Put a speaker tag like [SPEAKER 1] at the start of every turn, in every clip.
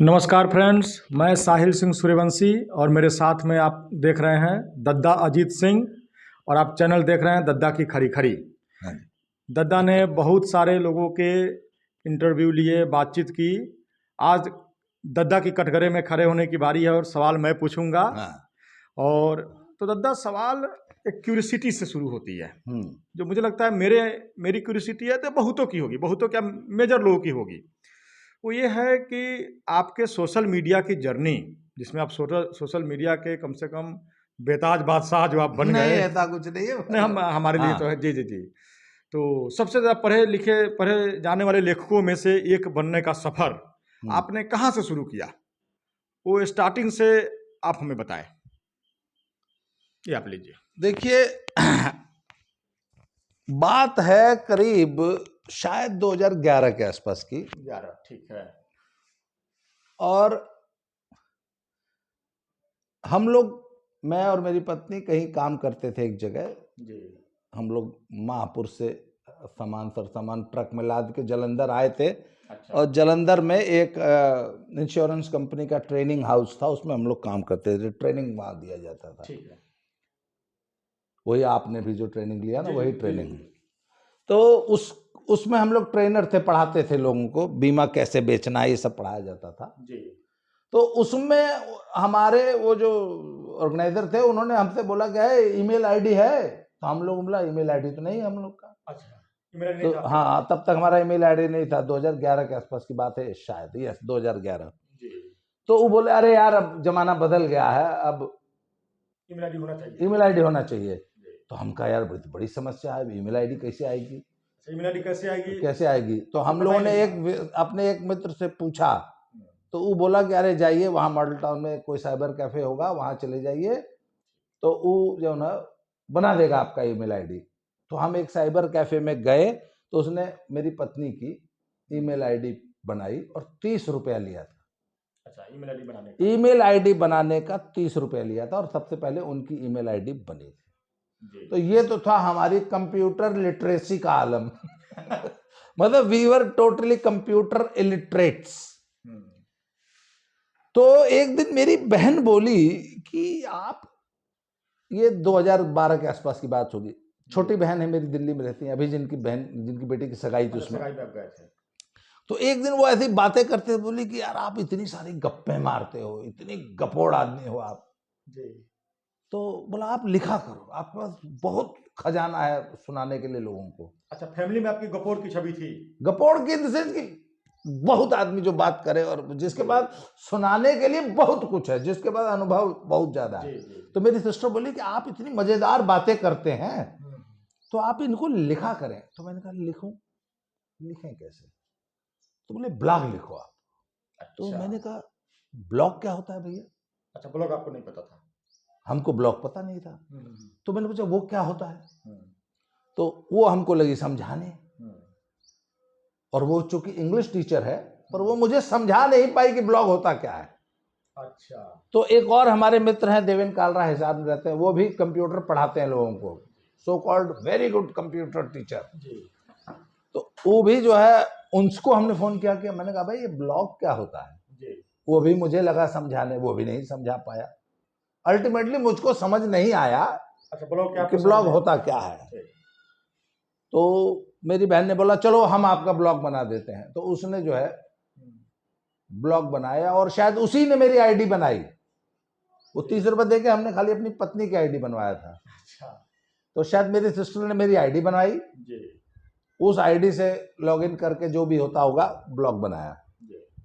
[SPEAKER 1] नमस्कार फ्रेंड्स, मैं साहिल सिंह सूर्यवंशी और मेरे साथ में आप देख रहे हैं दद्दा अजीत सिंह और आप चैनल देख रहे हैं दद्दा की खरी खरी।
[SPEAKER 2] हाँ।
[SPEAKER 1] दद्दा ने बहुत सारे लोगों के इंटरव्यू लिए, बातचीत की। आज दद्दा की कटघरे में खड़े होने की बारी है और सवाल मैं पूछूंगा।
[SPEAKER 2] हाँ।
[SPEAKER 1] और तो दद्दा, सवाल एक क्यूरियोसिटी से शुरू होती है,
[SPEAKER 2] हम्म।
[SPEAKER 1] जो मुझे लगता है मेरी क्यूरियोसिटी है तो बहुतों की होगी, बहुतों क्या मेजर लोगों की होगी। वो ये है कि आपके सोशल मीडिया की जर्नी, जिसमें आप सोशल मीडिया के कम से कम बेताज बादशाह जो आप बन
[SPEAKER 2] नहीं,
[SPEAKER 1] गए।
[SPEAKER 2] ऐसा कुछ नहीं है।
[SPEAKER 1] नहीं, हम हमारे लिए
[SPEAKER 2] हाँ।
[SPEAKER 1] तो है। जी जी जी। तो सबसे ज़्यादा पढ़े जाने वाले लेखकों में से एक बनने का सफ़र आपने कहाँ से शुरू किया? वो स्टार्टिंग से आप हमें बताएं। ये आप लीजिए।
[SPEAKER 2] देखिए, बात है करीब शायद 2011 के आसपास की।
[SPEAKER 1] 11, ठीक है।
[SPEAKER 2] और हम लोग, मैं और मेरी पत्नी कहीं काम करते थे एक जगह।
[SPEAKER 1] जी।
[SPEAKER 2] हम लोग महापुर से सामान ट्रक में लाद के जलंधर आए थे।
[SPEAKER 1] अच्छा।
[SPEAKER 2] और जलंधर में एक इंश्योरेंस कंपनी का ट्रेनिंग हाउस था, उसमें हम लोग काम करते थे। ट्रेनिंग वहाँ दिया जाता था।
[SPEAKER 1] ठीक है।
[SPEAKER 2] वही आपने भी जो ट्रेनिंग लिया ना,
[SPEAKER 1] जी,
[SPEAKER 2] वही
[SPEAKER 1] जी,
[SPEAKER 2] ट्रेनिंग।
[SPEAKER 1] जी।
[SPEAKER 2] तो उसमें हम लोग ट्रेनर थे, पढ़ाते थे लोगों को बीमा कैसे बेचना है, ये सब पढ़ाया जाता था।
[SPEAKER 1] जी।
[SPEAKER 2] तो उसमें हमारे वो जो ऑर्गेनाइजर थे, उन्होंने हमसे बोला क्या है, ईमेल आईडी है? तो हम लोग बोला ईमेल आईडी तो नहीं है हम लोग का।
[SPEAKER 1] अच्छा, ईमेल नहीं
[SPEAKER 2] तो
[SPEAKER 1] था।
[SPEAKER 2] हाँ, तब तक हमारा ईमेल आईडी नहीं था। 2011 के आसपास की बात है शायद, यस 2011।
[SPEAKER 1] जी।
[SPEAKER 2] तो वो बोले अरे यार, अब जमाना बदल गया है, अब
[SPEAKER 1] ईमेल आईडी होना चाहिए।
[SPEAKER 2] ईमेल आईडी होना चाहिए।
[SPEAKER 1] जी।
[SPEAKER 2] तो हम कहा यार बड़ी समस्या है, ईमेल आईडी कैसे आएगी?
[SPEAKER 1] ईमेल आईडी कैसे आएगी?
[SPEAKER 2] कैसे आएगी? तो हम लोगों ने अपने एक मित्र से पूछा।
[SPEAKER 1] हम्म।
[SPEAKER 2] तो वो बोला कि अरे जाइए, वहाँ मॉडल टाउन में कोई साइबर कैफे होगा, वहाँ चले जाइए, तो वो जो ना बना देगा आपका ईमेल आईडी। तो हम एक साइबर कैफे में गए, तो उसने मेरी पत्नी की ईमेल आईडी बनाई और 30 रुपया लिया था।
[SPEAKER 1] अच्छा, ईमेल आईडी बनाने का।
[SPEAKER 2] ईमेल आईडी बनाने का 30 रुपया लिया था, और सबसे पहले उनकी ईमेल आईडी बनी थी।
[SPEAKER 1] जी।
[SPEAKER 2] तो ये तो था हमारी कंप्यूटर लिटरेसी का आलम। मतलब we were totally computer illiterates. तो एक दिन मेरी बहन बोली कि आप, ये 2012 के आसपास की बात होगी, छोटी बहन है मेरी, दिल्ली में रहती है अभी, जिनकी बेटी की सगाई थी उसमें।
[SPEAKER 1] सगाई में आप गए थे।
[SPEAKER 2] तो एक दिन वो ऐसी बातें करते बोली कि यार आप इतनी सारी गप्पे मारते हो, इतनी गपोड़ आदमी हो आप।
[SPEAKER 1] जी।
[SPEAKER 2] तो बोला आप लिखा करो, आपके पास बहुत खजाना है सुनाने के लिए लोगों को।
[SPEAKER 1] अच्छा, फैमिली में आपकी गपोड़ की छवि थी?
[SPEAKER 2] गपोड़ की इन द सेंस कि बहुत आदमी जो बात करे और जिसके पास सुनाने के लिए बहुत कुछ है, जिसके पास अनुभव बहुत ज्यादा है। तो मेरी सिस्टर बोली कि आप इतनी मजेदार बातें करते हैं, तो आप इनको लिखा करें। तो मैंने कहा लिखूं, लिखें कैसे? तो बोले ब्लॉग लिखो आप।
[SPEAKER 1] अच्छा।
[SPEAKER 2] तो मैंने कहा ब्लॉग क्या होता है भैया?
[SPEAKER 1] अच्छा, ब्लॉग आपको नहीं पता था?
[SPEAKER 2] हमको ब्लॉग पता नहीं था। तो मैंने पूछा वो क्या होता है? तो वो हमको लगी समझाने, और वो चूंकि इंग्लिश टीचर है, पर वो मुझे समझा नहीं पाई कि ब्लॉग होता क्या है।
[SPEAKER 1] अच्छा।
[SPEAKER 2] तो एक और हमारे मित्र हैं, देवेंद्र कालरा, हिसार में रहते हैं, वो भी कंप्यूटर पढ़ाते हैं लोगों को, so called very good computer teacher. तो वो भी जो है, उनको हमने फोन किया कि मैंने कहा भाई ये ब्लॉग क्या होता है? वो भी मुझे लगा समझाने, वो भी नहीं समझा पाया। अल्टीमेटली मुझको समझ नहीं आया
[SPEAKER 1] अच्छा, ब्लॉग क्या
[SPEAKER 2] कि ब्लॉग होता क्या है। तो मेरी बहन ने बोला चलो हम आपका ब्लॉग बना देते हैं। तो उसने जो है ब्लॉग बनाया, और शायद उसी ने मेरी आईडी बनाई। वो 30 रुपए देके हमने खाली अपनी पत्नी की आईडी बनवाया था।
[SPEAKER 1] अच्छा।
[SPEAKER 2] तो शायद मेरी सिस्टर ने मेरी आईडी बनवाई, उस आईडी से लॉगिन करके जो भी होता होगा ब्लॉग बनाया।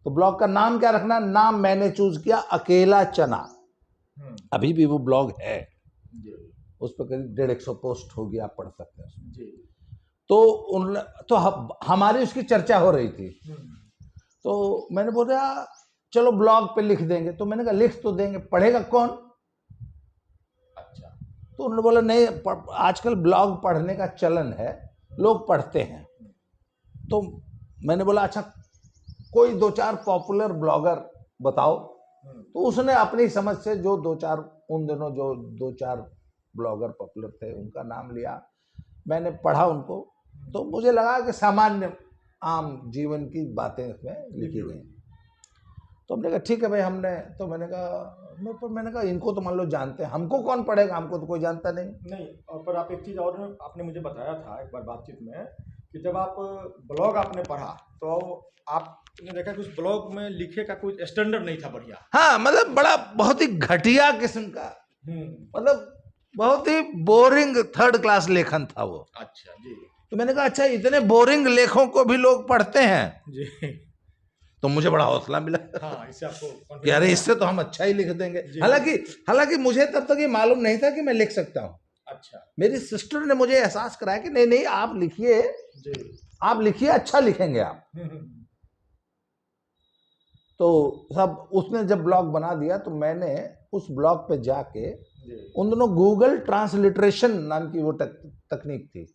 [SPEAKER 2] तो ब्लॉग का नाम क्या रखना, नाम मैंने चूज किया अकेला चना। अभी भी वो ब्लॉग है, उस पर करीब 150 पोस्ट होगी, आप पढ़ सकते हैं। तो हमारी उसकी चर्चा हो रही थी। तो मैंने बोला चलो ब्लॉग पे लिख देंगे। तो मैंने कहा लिख तो देंगे, पढ़ेगा कौन?
[SPEAKER 1] अच्छा।
[SPEAKER 2] तो उन्होंने बोला नहीं, आजकल ब्लॉग पढ़ने का चलन है, लोग पढ़ते हैं। तो मैंने बोला अच्छा कोई 2-4 पॉपुलर ब्लॉगर बताओ। तो उसने अपनी समझ से जो 2-4 उन दिनों जो 2-4 ब्लॉगर पॉपुलर थे उनका नाम लिया, मैंने पढ़ा उनको। तो मुझे लगा कि सामान्य आम जीवन की बातें इसमें लिखी गई। तो हमने कहा ठीक है भाई, हमने तो मैंने कहा इनको तो मान लो जानते हैं, हमको कौन पढ़ेगा, हमको तो कोई जानता नहीं।
[SPEAKER 1] नहीं, पर आप एक चीज़ और आपने मुझे बताया था एक बार बातचीत में कि जब आप ब्लॉग आपने पढ़ा तो आपने देखा कि उस ब्लॉग में लिखे का कोई स्टैंडर्ड नहीं था बढ़िया।
[SPEAKER 2] हाँ, मतलब बड़ा बहुत ही घटिया किस्म का, मतलब बहुत ही बोरिंग थर्ड क्लास लेखन था वो।
[SPEAKER 1] अच्छा जी।
[SPEAKER 2] तो मैंने कहा अच्छा, इतने बोरिंग लेखों को भी लोग पढ़ते हैं
[SPEAKER 1] जी।
[SPEAKER 2] तो मुझे बड़ा हौसला मिला।
[SPEAKER 1] हाँ, इससे आपको
[SPEAKER 2] कि अरे इससे तो हम अच्छा ही लिख देंगे। हालांकि मुझे तब तक ये मालूम नहीं था कि मैं लिख सकता हूँ।
[SPEAKER 1] अच्छा।
[SPEAKER 2] मेरी सिस्टर ने मुझे एहसास कराया कि नहीं नहीं, आप लिखिए, आप लिखिए, अच्छा लिखेंगे आप। तो सब उसने जब ब्लॉग बना दिया तो मैंने उस ब्लॉग पे जाके, उन दोनों गूगल ट्रांसलिटरेशन नाम की वो तकनीक थी,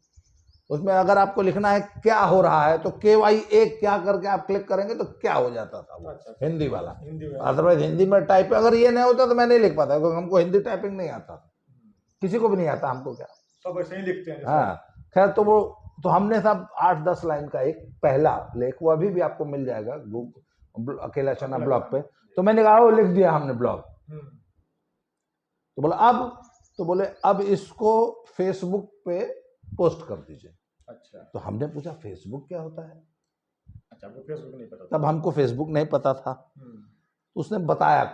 [SPEAKER 2] उसमें अगर आपको लिखना है क्या हो रहा है तो KY1 क्या करके आप क्लिक करेंगे तो क्या हो जाता था वो। अच्छा। हिंदी वाला। अदरवाइज हिंदी में टाइप, अगर ये नहीं होता तो मैं नहीं लिख पाता, क्योंकि हमको हिंदी टाइपिंग नहीं आता, किसी को भी नहीं आता, हमको क्या, सब ऐसे ही लिखते हैं। हाँ, खैर तो हमने सब 8-10 लाइन का एक पहला लेख, वो अभी भी आपको मिल जाएगा अकेला चना ब्लॉग पे। तो मैंने कहा वो लिख दिया हमने ब्लॉग। तो बोले अब इसको फेसबुक पे पोस्ट कर दीजिए। अच्छा। तो हमने पूछा फेसबुक क्या होता है? अच्छा, वो फेसबुक नहीं पता था। तब हमको फेसबुक नहीं पता था। उसने बताया,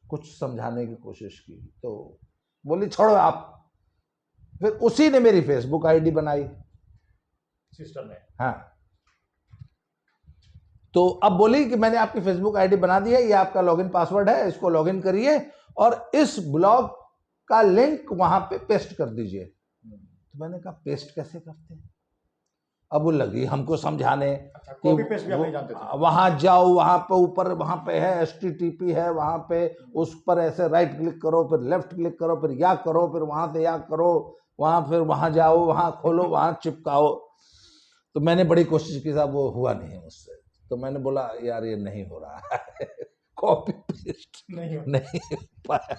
[SPEAKER 2] कुछ समझाने की कोशिश की, तो बोली छोड़ो आप। फिर उसी ने मेरी फेसबुक आईडी बनाई, सिस्टर ने। हाँ, तो अब बोली कि मैंने आपकी फेसबुक आईडी बना दी है, ये आपका लॉगिन पासवर्ड है, इसको लॉगिन करिए और इस ब्लॉग का लिंक वहां पे पेस्ट कर दीजिए। तो मैंने कहा पेस्ट कैसे करते हैं? अब वो लगी हमको समझाने। अच्छा, कॉपी पेस्ट भी आप नहीं जानते थे? वहां जाओ, वहां पे ऊपर वहां पे है HTTP है, वहां पे उस पर ऐसे राइट क्लिक करो, फिर लेफ्ट क्लिक करो, फिर या करो, फिर वहां से या करो, वहां फिर वहां जाओ, वहां खोलो, वहां चिपकाओ। तो मैंने बड़ी कोशिश की, साहब वो हुआ नहीं मुझसे। तो मैंने बोला यार ये नहीं हो रहा है कॉपी पेस्ट नहीं पाया।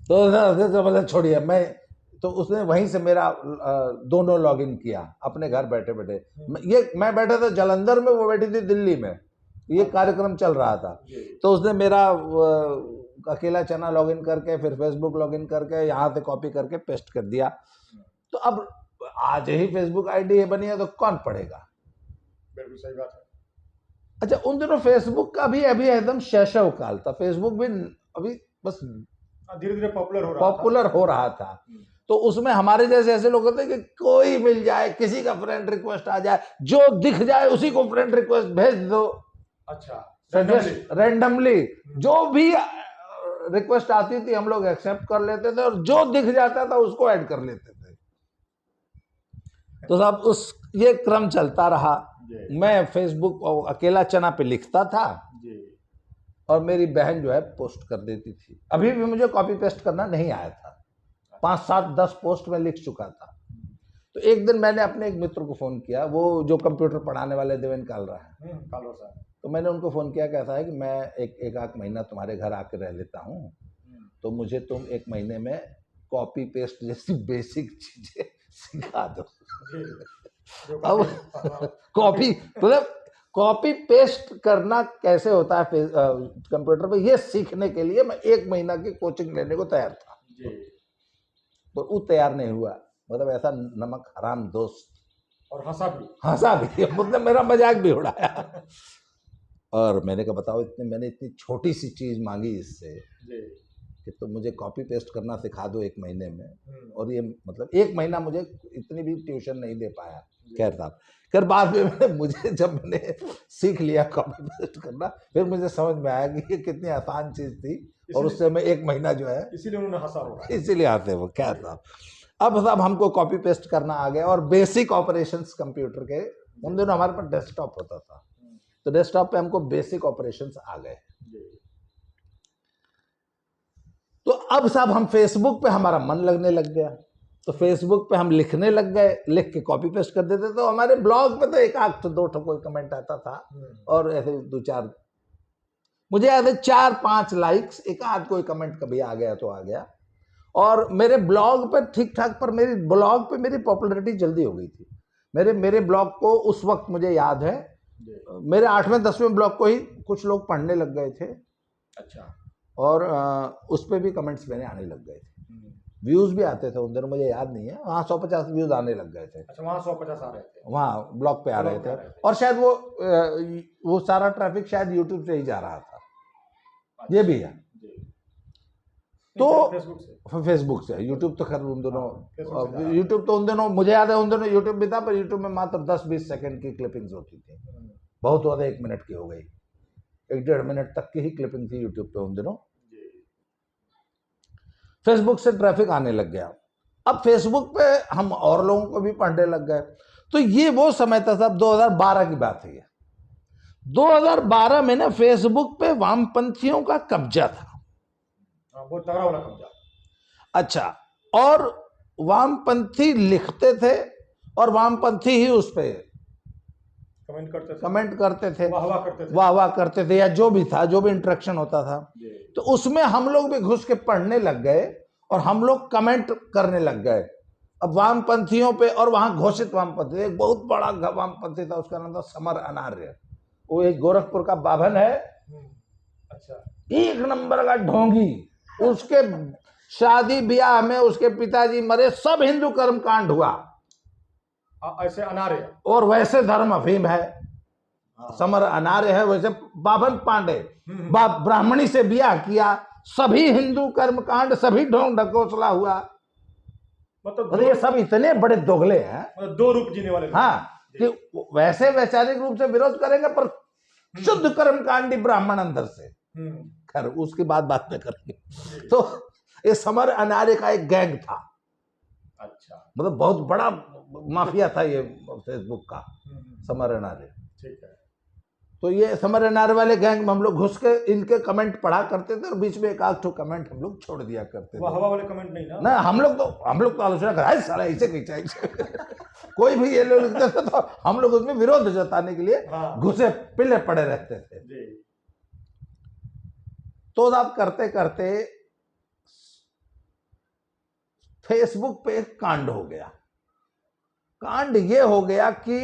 [SPEAKER 2] तो बोला छोड़िए, मैं तो उसने वहीं से मेरा दोनों लॉगिन किया अपने घर बैठे बैठे। मैं बैठा था जालंधर में, वो बैठी थी दिल्ली में, ये कार्यक्रम चल रहा था। तो उसने मेरा अकेला चना लॉगिन करके, फिर फेसबुक लॉगिन करके, यहाँ से कॉपी करके पेस्ट कर दिया। तो अब आज ही फेसबुक आईडी बनी है तो कौन पढ़ेगा? बिल्कुल सही बात है। अच्छा, उन दिनों फेसबुक का भी अभी एकदम शैशव काल था, फेसबुक भी अभी बस धीरे धीरे पॉपुलर हो रहा था। तो उसमें हमारे जैसे ऐसे लोग होते हैं कि कोई मिल जाए, किसी का फ्रेंड रिक्वेस्ट आ जाए, जो दिख जाए उसी को फ्रेंड रिक्वेस्ट भेज दो। अच्छा, रैंडमली जो भी रिक्वेस्ट आती थी हम लोग एक्सेप्ट कर लेते थे, और जो दिख जाता था उसको ऐड कर लेते थे। तो साहब ये क्रम चलता रहा। मैं फेसबुक और अकेला चना पे लिखता था और मेरी बहन जो है पोस्ट कर देती थी। अभी भी मुझे कॉपी पेस्ट करना नहीं आया था, 5, 7, 10 पोस्ट में लिख चुका था। तो एक दिन मैंने अपने एक मित्र को फोन किया, वो जो कंप्यूटर पढ़ाने वाले देवेंद्र कालरा है, तो मैंने उनको फोन किया, कैसा है कि मैं एक आध महीना तुम्हारे घर आके रह लेता हूँ, तो मुझे तुम 1 महीने में कॉपी पेस्ट जैसी बेसिक चीजें सिखा दो। अब कॉपी पेस्ट करना कैसे होता है कंप्यूटर पे, ये सीखने के लिए मैं 1 महीना की कोचिंग लेने को तैयार था। तो वो तैयार नहीं हुआ, मतलब ऐसा नमक हराम दोस्त, और हंसा भी मतलब मेरा मजाक भी उड़ाया। और मैंने कहा बताओ, मैंने इतनी छोटी सी चीज मांगी इससे कि तुम मुझे कॉपी पेस्ट करना सिखा दो 1 महीने में, और ये मतलब 1 महीना मुझे इतनी भी ट्यूशन नहीं दे पाया। खैर साहब, फिर बाद में मुझे जब मैंने सीख लिया कॉपी पेस्ट करना, फिर मुझे समझ में आया कि ये कितनी आसान चीज थी, और उससे मैं 1 महीना जो है, इसीलिए उन्होंने हंसा होगा, इसीलिए हंसे वो। क्या साहब, अब साहब हमको कॉपी पेस्ट करना आ गया, और बेसिक ऑपरेशंस कंप्यूटर के, उन दिनों हमारे पास डेस्कटॉप होता था, तो डेस्कटॉप पे हमको बेसिक ऑपरेशंस आ गए। तो अब साहब हम फेसबुक पे हमारा मन लगने लग गया, तो फेसबुक पे हम लिखने लग गए, लिख के कॉपी पेस्ट कर देते। तो हमारे ब्लॉग पे तो 1 आध तो 2 कोई कमेंट आता था, और ऐसे 2-4, मुझे याद है 4-5 लाइक्स, 1 आध कोई कमेंट कभी आ गया तो आ गया। और मेरे ब्लॉग पे ठीक ठाक, पर मेरी ब्लॉग पे मेरी पॉपुलैरिटी जल्दी हो गई थी। मेरे ब्लॉग को उस वक्त मुझे याद है मेरे 8वें 10वें ब्लॉग को ही कुछ लोग पढ़ने लग गए थे।
[SPEAKER 1] अच्छा।
[SPEAKER 2] और उस पर भी कमेंट्स मेरे आने लग गए थे, व्यूज भी आते थे उन दिनों, मुझे याद नहीं है, वहाँ 150 व्यूज आने लग गए थे।
[SPEAKER 1] अच्छा, वहाँ 150 आ रहे थे,
[SPEAKER 2] वहाँ ब्लॉग पे आ रहे थे।
[SPEAKER 1] ब्लॉग पे आ रहे थे।
[SPEAKER 2] और शायद वो सारा ट्रैफिक शायद यूट्यूब से ही जा रहा था।
[SPEAKER 1] अच्छा,
[SPEAKER 2] ये भी है।
[SPEAKER 1] तो
[SPEAKER 2] तो फेसबुक से, यूट्यूब तो खैर उन दोनों,
[SPEAKER 1] फेसबुक से
[SPEAKER 2] यूट्यूब तो उन दिनों मुझे याद है, उन दिनों यूट्यूब भी था, पर यूट्यूब में मात्र 10-20 सेकंड की क्लिपिंग्स होती थी, बहुत ज्यादा 1 मिनट की हो गई, 1-1.5 मिनट तक की ही क्लिपिंग थी यूट्यूब पे उन दिनों। फेसबुक से ट्रैफिक आने लग गया। अब फेसबुक पे हम और लोगों को भी पढ़ने लग गए। तो ये वो समय था साहब, 2012 की बात है ये। 2012 में ना फेसबुक पे वामपंथियों का कब्जा था,
[SPEAKER 1] वो तगड़ा वाला कब्जा।
[SPEAKER 2] अच्छा, और वामपंथी लिखते थे और वामपंथी ही उस पे कमेंट करते थे, वाह वाह करते थे, या जो भी था, जो भी इंटरेक्शन होता था। तो उसमें हम लोग भी घुस के पढ़ने लग गए और हम लोग कमेंट करने लग गए अब वामपंथियों पे। और वहां घोषित वामपंथी, एक बहुत बड़ा वामपंथी था, उसका नाम था समर अनार्य, वो एक गोरखपुर का बाभन है।
[SPEAKER 1] अच्छा।
[SPEAKER 2] 1 नंबर का ढोंगी। उसके शादी ब्याह में उसके पिताजी मरे, सब हिंदू कर्म कांड हुआ,
[SPEAKER 1] ऐसे अनार्य
[SPEAKER 2] और वैसे धर्म अफीम है। समर अनार्य है, वैसे बाभन पांडे ब्राह्मणी से ब्याह किया, सभी हिंदू कर्म कांड, सभी ढोंग ढकोसला हुआ। मतलब ये सब इतने बड़े दोगले हैं,
[SPEAKER 1] मतलब 2 रूप जीने वाले।
[SPEAKER 2] हाँ, कि वैसे वैचारिक रूप से विरोध करेंगे पर शुद्ध कर्म कांडी ब्राह्मण अंदर से। खैर उसकी बात में करेंगे। तो ये समर अनार्य का एक गैंग था। अच्छा। मतलब बहुत बड़ा माफिया था ये फेसबुक का, समर अनार्य। ठीक है। तो ये समर अनार्य वाले गैंग में हम लोग घुस के इनके कमेंट पढ़ा करते थे, और बीच में एक आध ठो कमेंट हम लोग छोड़ दिया करते थे। वो
[SPEAKER 1] हवा वाले कमेंट नहीं ना?
[SPEAKER 2] ना, हम लोग तो आलोचना कर साला ऐसे कैसे कोई भी ये लोग लिखते थे, तो हम लोग उसमें विरोध जताने के लिए घुसे पिले पड़े रहते थे। तो अब करते करते फेसबुक पे एक कांड हो गया। कांड ये हो गया कि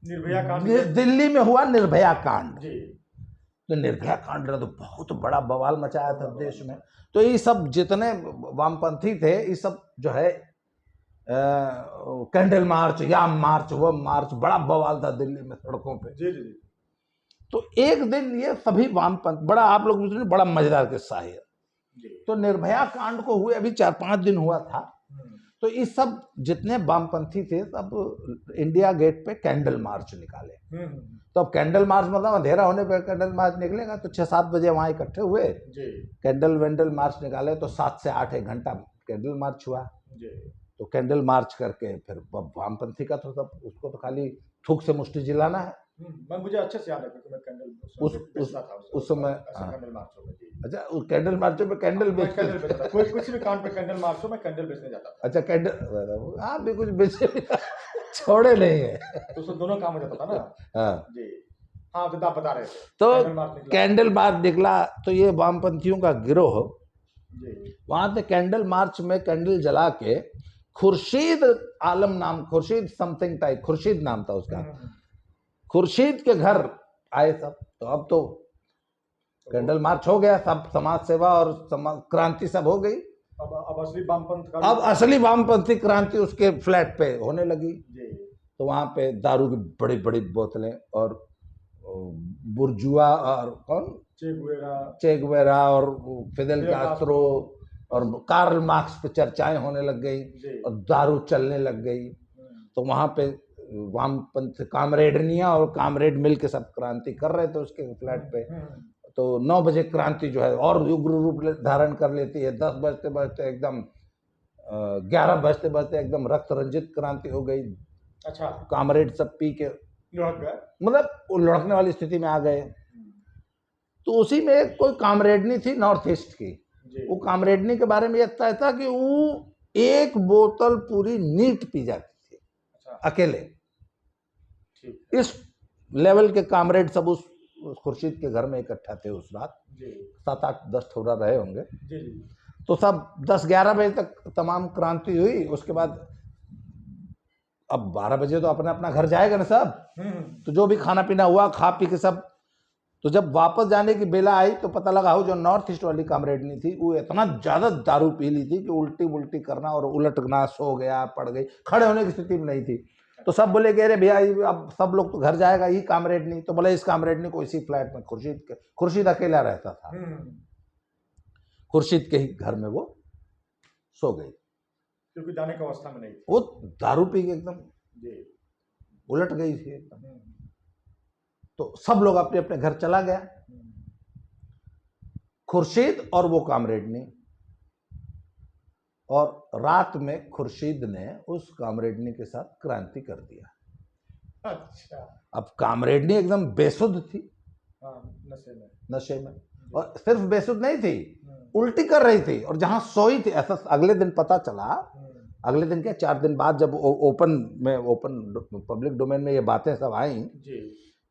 [SPEAKER 1] निर्भया कांड,
[SPEAKER 2] दिल्ली में हुआ निर्भया कांड। तो निर्भया कांड ने तो बहुत बड़ा बवाल मचाया था देश में। तो ये सब जितने वामपंथी थे, ये सब जो है कैंडल मार्च, याम मार्च, वो मार्च, बड़ा बवाल था दिल्ली में सड़कों पे। जी। तो एक दिन ये सभी वामपंथ, बड़ा आप लोग मुझे बड़ा मजेदार किस्सा है। तो निर्भया कांड को हुए अभी 4-5 दिन हुआ था। तो इस सब जितने वामपंथी थे सब इंडिया गेट पे कैंडल मार्च निकाले। तो अब कैंडल मार्च मतलब अंधेरा होने पर कैंडल मार्च निकलेगा, तो 6-7 बजे वहां इकट्ठे हुए, कैंडल वेंडल मार्च निकाले, तो 7 से 8 एक घंटा कैंडल मार्च हुआ। तो कैंडल मार्च करके फिर वामपंथी का तो सब, उसको तो खाली थूक से मुष्टि जिलाना है।
[SPEAKER 1] मुझे अच्छे से याद है कि मैं कैंडल
[SPEAKER 2] उस समय
[SPEAKER 1] कैंडल मार्च हो।
[SPEAKER 2] अच्छा, उस कैंडल मार्च में कैंडल बेचते थे।
[SPEAKER 1] कोई कुछ भी कांड पे कैंडल मार्च हो, मैं कैंडल बेचने जाता था।
[SPEAKER 2] अच्छा, कैंडल आप भी कुछ बेचे छोड़े नहीं है।
[SPEAKER 1] तो उसको दोनों काम हो जाता था ना। हाँ जी, हाँ, तो आप बता रहे थे।
[SPEAKER 2] तो कैंडल मार्च निकला, तो ये वामपंथियों का गिरोह वहां से कैंडल मार्च में कैंडल जला के खुर्शीद आलम नाम, खुर्शीद समथिंग टाइप, खुर्शीद नाम था उसका, खुर्शीद के घर आए सब। तो अब तो कैंडल मार्च हो गया, सब समाज सेवा और समाज क्रांति सब हो गई।
[SPEAKER 1] अब असली वामपंथ का,
[SPEAKER 2] अब असली वामपंथी क्रांति उसके फ्लैट पे होने लगी। तो वहां पे दारू की बड़ी बड़ी बोतलें और बुर्जुआ और कौन, चे गुवेरा और फिदेल कास्ट्रो और कार्ल मार्क्स पे चर्चाएं होने लग गई और दारू चलने लग गई। तो वहां पे वामपंथ कामरेडनिया और कामरेड मिल के सब क्रांति कर रहे थे उसके फ्लैट पे। तो 9 बजे क्रांति जो है और उग्र रूप धारण कर लेती है। 10 बजते बजते एकदम 11 बजते बजते एकदम रक्त रंजित क्रांति हो गई। अच्छा, कामरेड सब पी के लुढ़क गए, मतलब लुढ़कने वाली स्थिति में आ गए। तो उसी में कोई कामरेडनी थी नॉर्थ ईस्ट की, वो कामरेडनी के बारे में यह तय था कि वो 1 बोतल पूरी नीट पी जाती थी। अच्छा। अकेले। इस लेवल के कामरेड सब उस खुर्शीद के घर में इकट्ठा थे उस रात। 7-8-10 थोड़ा रहे होंगे। तो सब 10-11 बजे तक तमाम क्रांति हुई। उसके बाद अब 12 बजे तो अपना अपना घर जाएगा ना सब, तो जो भी खाना पीना हुआ खा पी के सब, तो जब वापस जाने की बेला आई तो पता लगा वो जो नॉर्थ ईस्ट वाली कामरेडनी थी वो इतना ज्यादा दारू पी ली थी कि उल्टी उल्टी करना और उलटना, सो गया, पड़ गई, खड़े होने की स्थिति में नहीं थी। तो सब बोले कि अरे भैया अब सब लोग तो घर जाएगा, ये कामरेडनी, तो बोले इस कामरेडनी को इसी फ्लैट में खुर्शीद अकेला रहता था, खुर्शीद के ही घर में वो सो गई,
[SPEAKER 1] क्योंकि जाने की अवस्था में नहीं थी,
[SPEAKER 2] वो दारू पी के एकदम उलट गई थी एकदम। तो सब लोग अपने अपने घर चला गया, खुर्शीद और वो कामरेडनी। और रात में खुर्शीद ने उस कामरेडनी के साथ क्रांति कर दिया।
[SPEAKER 1] अच्छा।
[SPEAKER 2] अब कामरेडनी एकदम बेसुध थी,
[SPEAKER 1] नशे में,
[SPEAKER 2] और सिर्फ बेसुध नहीं थी, उल्टी कर रही थी, और जहां सोई थी, ऐसा अगले दिन पता चला, अगले दिन क्या 4 दिन बाद जब ओपन पब्लिक डोमेन में ये बातें सब आई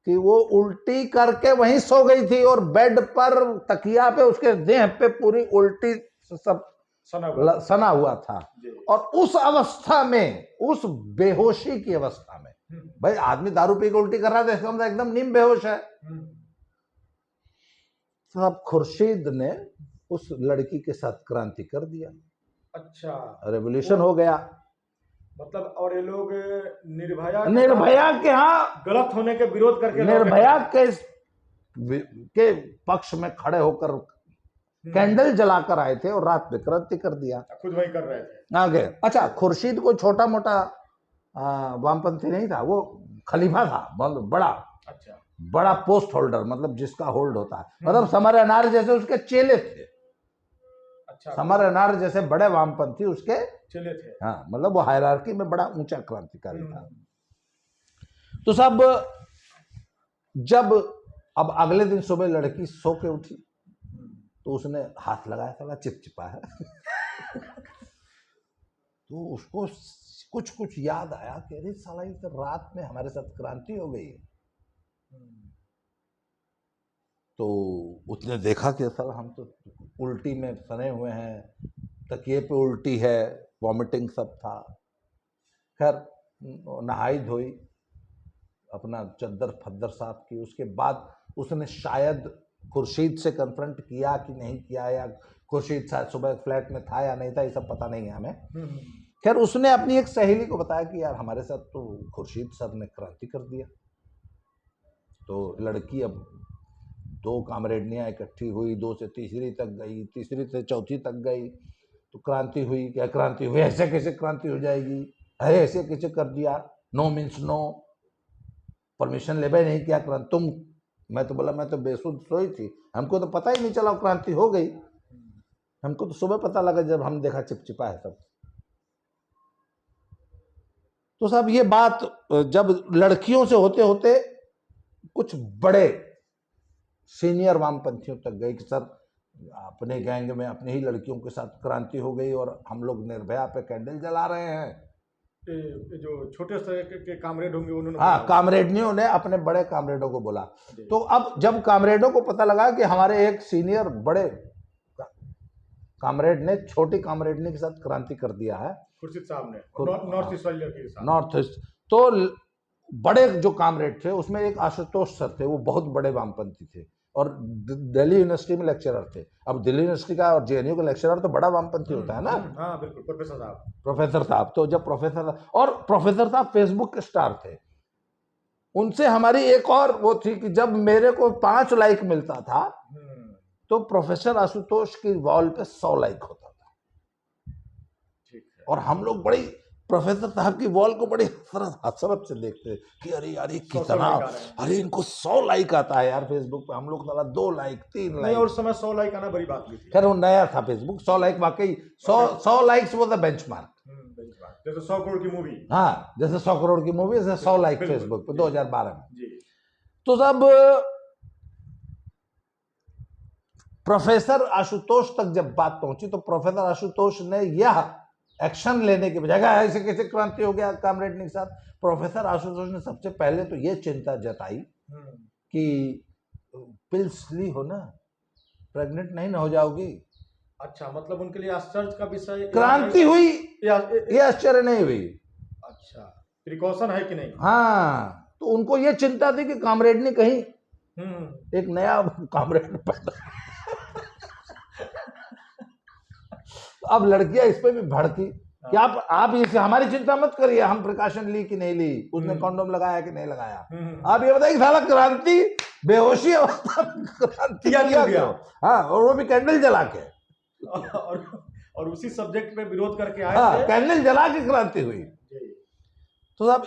[SPEAKER 2] कि वो उल्टी करके वहीं सो गई थी, और बेड पर तकिया पे उसके देह पे पूरी उल्टी सब सना हुआ था। और उस अवस्था में, उस बेहोशी की अवस्था में, भाई आदमी दारू पी के उल्टी कर रहा है तो इसका मतलब एकदम नीम बेहोश है। साहब खुर्शीद ने उस लड़की के साथ क्रांति कर दिया। अच्छा, रेवोल्यूशन हो गया
[SPEAKER 1] मतलब। और ये लोग निर्भया
[SPEAKER 2] के यहाँ
[SPEAKER 1] गलत होने के विरोध करके,
[SPEAKER 2] निर्भया के पक्ष में खड़े होकर कैंडल जलाकर आए थे और रात में क्रांति कर दिया,
[SPEAKER 1] खुद वही कर रहे थे
[SPEAKER 2] आगे। अच्छा, खुर्शीद को छोटा मोटा वामपंथी नहीं था, वो खलीफा था, बहुत बड़ा। अच्छा, बड़ा पोस्ट होल्डर, मतलब जिसका होल्ड होता है, मतलब समर अनार जैसे उसके चेले थे। अच्छा, समर अनार जैसे बड़े वामपंथी उसके
[SPEAKER 1] चेले थे।
[SPEAKER 2] हाँ, मतलब वो हायरार्की में बड़ा ऊंचा क्रांतिकारी था। तो सब जब अब अगले दिन सुबह लड़की सो के उठी तो उसने हाथ लगाया, साला चिपचिपा है तो उसको कुछ कुछ याद आया कि अरे साला ये तो रात में हमारे साथ क्रांति हो गई है। तो उसने देखा कि साला हम तो उल्टी में सने हुए हैं, तकिए पे उल्टी है, वॉमिटिंग सब था। खैर नहाई धोई, अपना चद्दर फद्दर साफ की, उसके बाद उसने शायद खुर्शीद से कन्फ्रंट किया कि नहीं किया, या खुर्शीद शायद सुबह फ्लैट में था या नहीं था, ये सब पता नहीं है हमें। खैर उसने अपनी एक सहेली को बताया कि यार हमारे साथ तो खुर्शीद सर ने क्रांति कर दिया। तो लड़की अब 2 कामरेडनियाँ इकट्ठी हुई, 2 से तीसरी तक गई, तीसरी से चौथी तक गई, तो क्रांति हुई। क्या क्रांति हुई? ऐसे कैसे क्रांति हो जाएगी, अरे ऐसे कैसे कर दिया, नो मीन्स नो, परमिशन ले भाई नहीं किया क्रांति तुम। मैं तो बोला मैं तो बेसुध सोई थी, हमको तो पता ही नहीं चला क्रांति हो गई, हमको तो सुबह पता लगा जब हम देखा चिपचिपा है सब। तो साहब ये बात जब लड़कियों से होते होते कुछ बड़े सीनियर वामपंथियों तक गई कि सर अपने गैंग में अपने ही लड़कियों के साथ क्रांति हो गई और हम लोग निर्भया पे कैंडल जला रहे हैं।
[SPEAKER 1] जो छोटे स्तर के कामरेड होंगे उन्होंने,
[SPEAKER 2] हाँ, कामरेडनियों ने अपने बड़े कामरेडों को बोला। तो अब जब कामरेडों को पता लगा कि हमारे एक सीनियर बड़े कामरेड ने छोटी कामरेडनी के साथ क्रांति कर दिया है,
[SPEAKER 1] खुर्शीद साहब ने, नॉर्थ ईस्ट वाली लड़की के साथ,
[SPEAKER 2] नॉर्थ ईस्ट, तो बड़े जो कामरेड थे उसमें एक आशुतोष सर थे, वो बहुत बड़े वामपंथी थे और दिल्ली यूनिवर्सिटी में लेक्चरर थे। अब दिल्ली यूनिवर्सिटी का और जेएनयू का लेक्चरर तो बड़ा वामपंथी होता है ना।
[SPEAKER 1] हाँ बिल्कुल,
[SPEAKER 2] प्रोफेसर साहब। तो जब प्रोफेसर साहब फेसबुक के स्टार थे, उनसे हमारी एक और वो थी कि जब मेरे को 5 लाइक मिलता था तो प्रोफेसर आशुतोष की वॉल पे 100 लाइक होता था। और हम लोग बड़ी प्रोफेसर साहब की वॉल को बड़ी हसरत से देखते कि अरे यार कितना, अरे इनको 100 लाइक आता है यार फेसबुक पे, हम लोग 2 लाइक 3 लाइक।
[SPEAKER 1] और समय 100 लाइक आना बड़ी बात नहीं थी।
[SPEAKER 2] खैर वो नया था फेसबुक, 100 लाइक वाकई 100 लाइक्स वो था बेंचमार्क,
[SPEAKER 1] जैसे 100 करोड़ की मूवी।
[SPEAKER 2] हाँ, जैसे 100 करोड़ की मूवी, जैसे 100 लाइक फेसबुक पे 2012 में। तो जब प्रोफेसर आशुतोष तक जब बात पहुंची तो प्रोफेसर आशुतोष ने यह एक्शन लेने के बजाय ऐसे कैसे क्रांति हो गया कामरेडनी के साथ, प्रोफेसर आशुतोष ने सबसे पहले तो ये चिंता जताई कि पिल्स ली हो ना, प्रेग्नेंट नहीं ना हो जाओगी।
[SPEAKER 1] अच्छा, मतलब उनके लिए आश्चर्य का विषय
[SPEAKER 2] क्रांति हुई, ये आश्चर्य नहीं हुई।
[SPEAKER 1] अच्छा, प्रिकॉशन है कि नहीं।
[SPEAKER 2] हाँ, तो उनको ये चिंता थी कि कामरेड ने कहीं एक नया कामरेड पैदा। अब लड़कियां इस पे भी भड़की कि आप इसे हमारी चिंता मत करिए, हम प्रिकॉशन ली कि नहीं ली, उसने कॉन्डोम लगाया कि नहीं लगाया। आप ये बताइए साला क्रांति बेहोशी अवस्था में क्रांति किया गया। हाँ, और वो भी कैंडल जला के
[SPEAKER 1] और उसी सब्जेक्ट पे विरोध करके आए थे।
[SPEAKER 2] कैंडल जला के क्रांति हुई। तो अब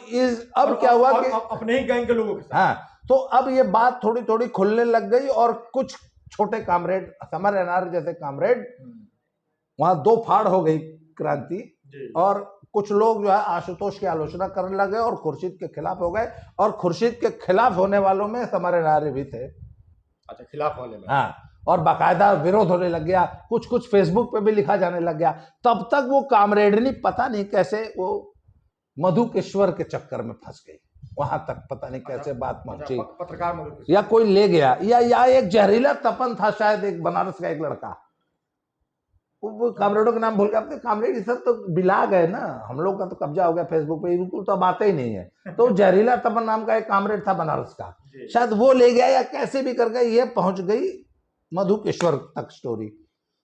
[SPEAKER 2] क्या हुआ कि
[SPEAKER 1] अपने ही गैंग के लोगों के साथ।
[SPEAKER 2] हाँ, तो अब ये बात थोड़ी थोड़ी खुलने लग गई और कुछ छोटे कामरेड, समर एनआर जैसे कामरेड, वहां दो फाड़ हो गई क्रांति, और कुछ लोग जो है आशुतोष की आलोचना करने लगे और खुर्शीद के खिलाफ हो गए। और खुर्शीद के खिलाफ होने वालों में समर एनआर भी थे।
[SPEAKER 1] अच्छा, खिलाफ वाले में।
[SPEAKER 2] हाँ, और बाकायदा विरोध होने लग गया, कुछ कुछ फेसबुक पे भी लिखा जाने लग गया। तब तक वो कामरेडनी पता नहीं कैसे वो मधुकेश्वर के चक्कर में फंस गई। वहां तक पता नहीं कैसे बात पहुंची,
[SPEAKER 1] पत्रकार
[SPEAKER 2] या कोई ले गया, या एक जहरीला तपन था शायद, एक बनारस का एक लड़का, वो कामरेडों के नाम भूल गया। अपने कामरेड सब तो बिला गए ना, हम लोग का तो कब्जा हो गया फेसबुक पे, बिल्कुल तो बात ही नहीं है। तो जहरीला तपन नाम का एक कामरेड था बनारस का, शायद वो ले गया या कैसे भी करके ये पहुंच गई मधुकेश्वर तक स्टोरी।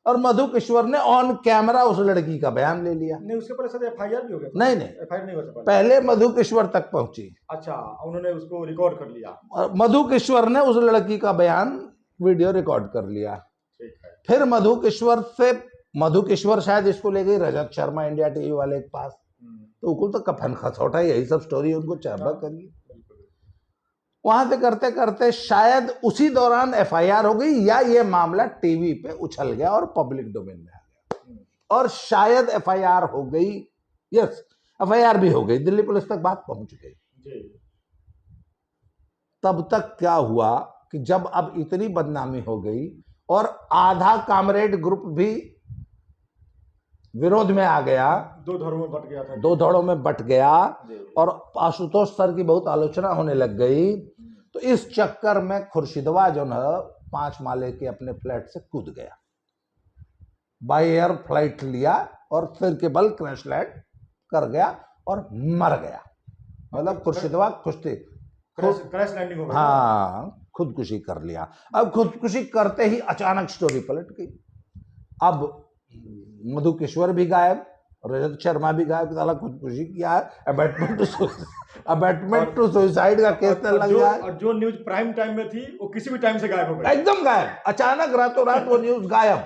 [SPEAKER 2] और मधुकेश्वर ने ऑन कैमरा उस लड़की का बयान ले लिया।
[SPEAKER 1] नहीं, उसके पहले शायद एफआईआर भी हो गया।
[SPEAKER 2] नहीं,
[SPEAKER 1] एफआईआर नहीं हुआ,
[SPEAKER 2] पहले मधुकेश्वर तक पहुंची।
[SPEAKER 1] अच्छा, उन्होंने उसको रिकॉर्ड कर लिया
[SPEAKER 2] और मधुकेश्वर ने उस लड़की का बयान वीडियो रिकॉर्ड कर लिया।
[SPEAKER 1] ठीक है।
[SPEAKER 2] फिर मधुकेश्वर शायद इसको ले गई रजत शर्मा इंडिया टीवी वाले के पास, तो उनको तो कफन खसौटा यही सब स्टोरी उनको चाबा करिए। वहां से करते करते शायद उसी दौरान एफआईआर हो गई, या ये मामला टीवी पे उछल गया और पब्लिक डोमेन में आ गया, और शायद एफआईआर हो गई। यस, एफआईआर भी हो गई, दिल्ली पुलिस तक बात पहुंच गई। तब तक क्या हुआ कि जब अब इतनी बदनामी हो गई और आधा कामरेड ग्रुप भी विरोध में आ गया,
[SPEAKER 1] दो धड़ों में बट गया था,
[SPEAKER 2] दो धड़ों में बट गया, और आशुतोष सर की बहुत आलोचना होने लग गई। तो इस चक्कर में खुर्शीदवा जो है 5 माले के अपने फ्लैट से कूद गया, बाय एयर फ्लाइट लिया और फिर के बल क्रैश लैंड कर गया और मर गया। मतलब खुर्शीदवा
[SPEAKER 1] क्रैश लैंडिंग हो गया।
[SPEAKER 2] हाँ, खुदकुशी कर लिया। अब खुदकुशी करते ही अचानक स्टोरी पलट गई। अब मधुकेश्वर भी गायब, रजत शर्मा भी गायब, साला खुदकुशी किया है, अबैटमेंट टू सुसाइड का केस लग गया।
[SPEAKER 1] और जो न्यूज प्राइम टाइम में थी वो किसी भी टाइम से गायब हो गई,
[SPEAKER 2] एकदम गायब, अचानक रातों रात वो न्यूज गायब।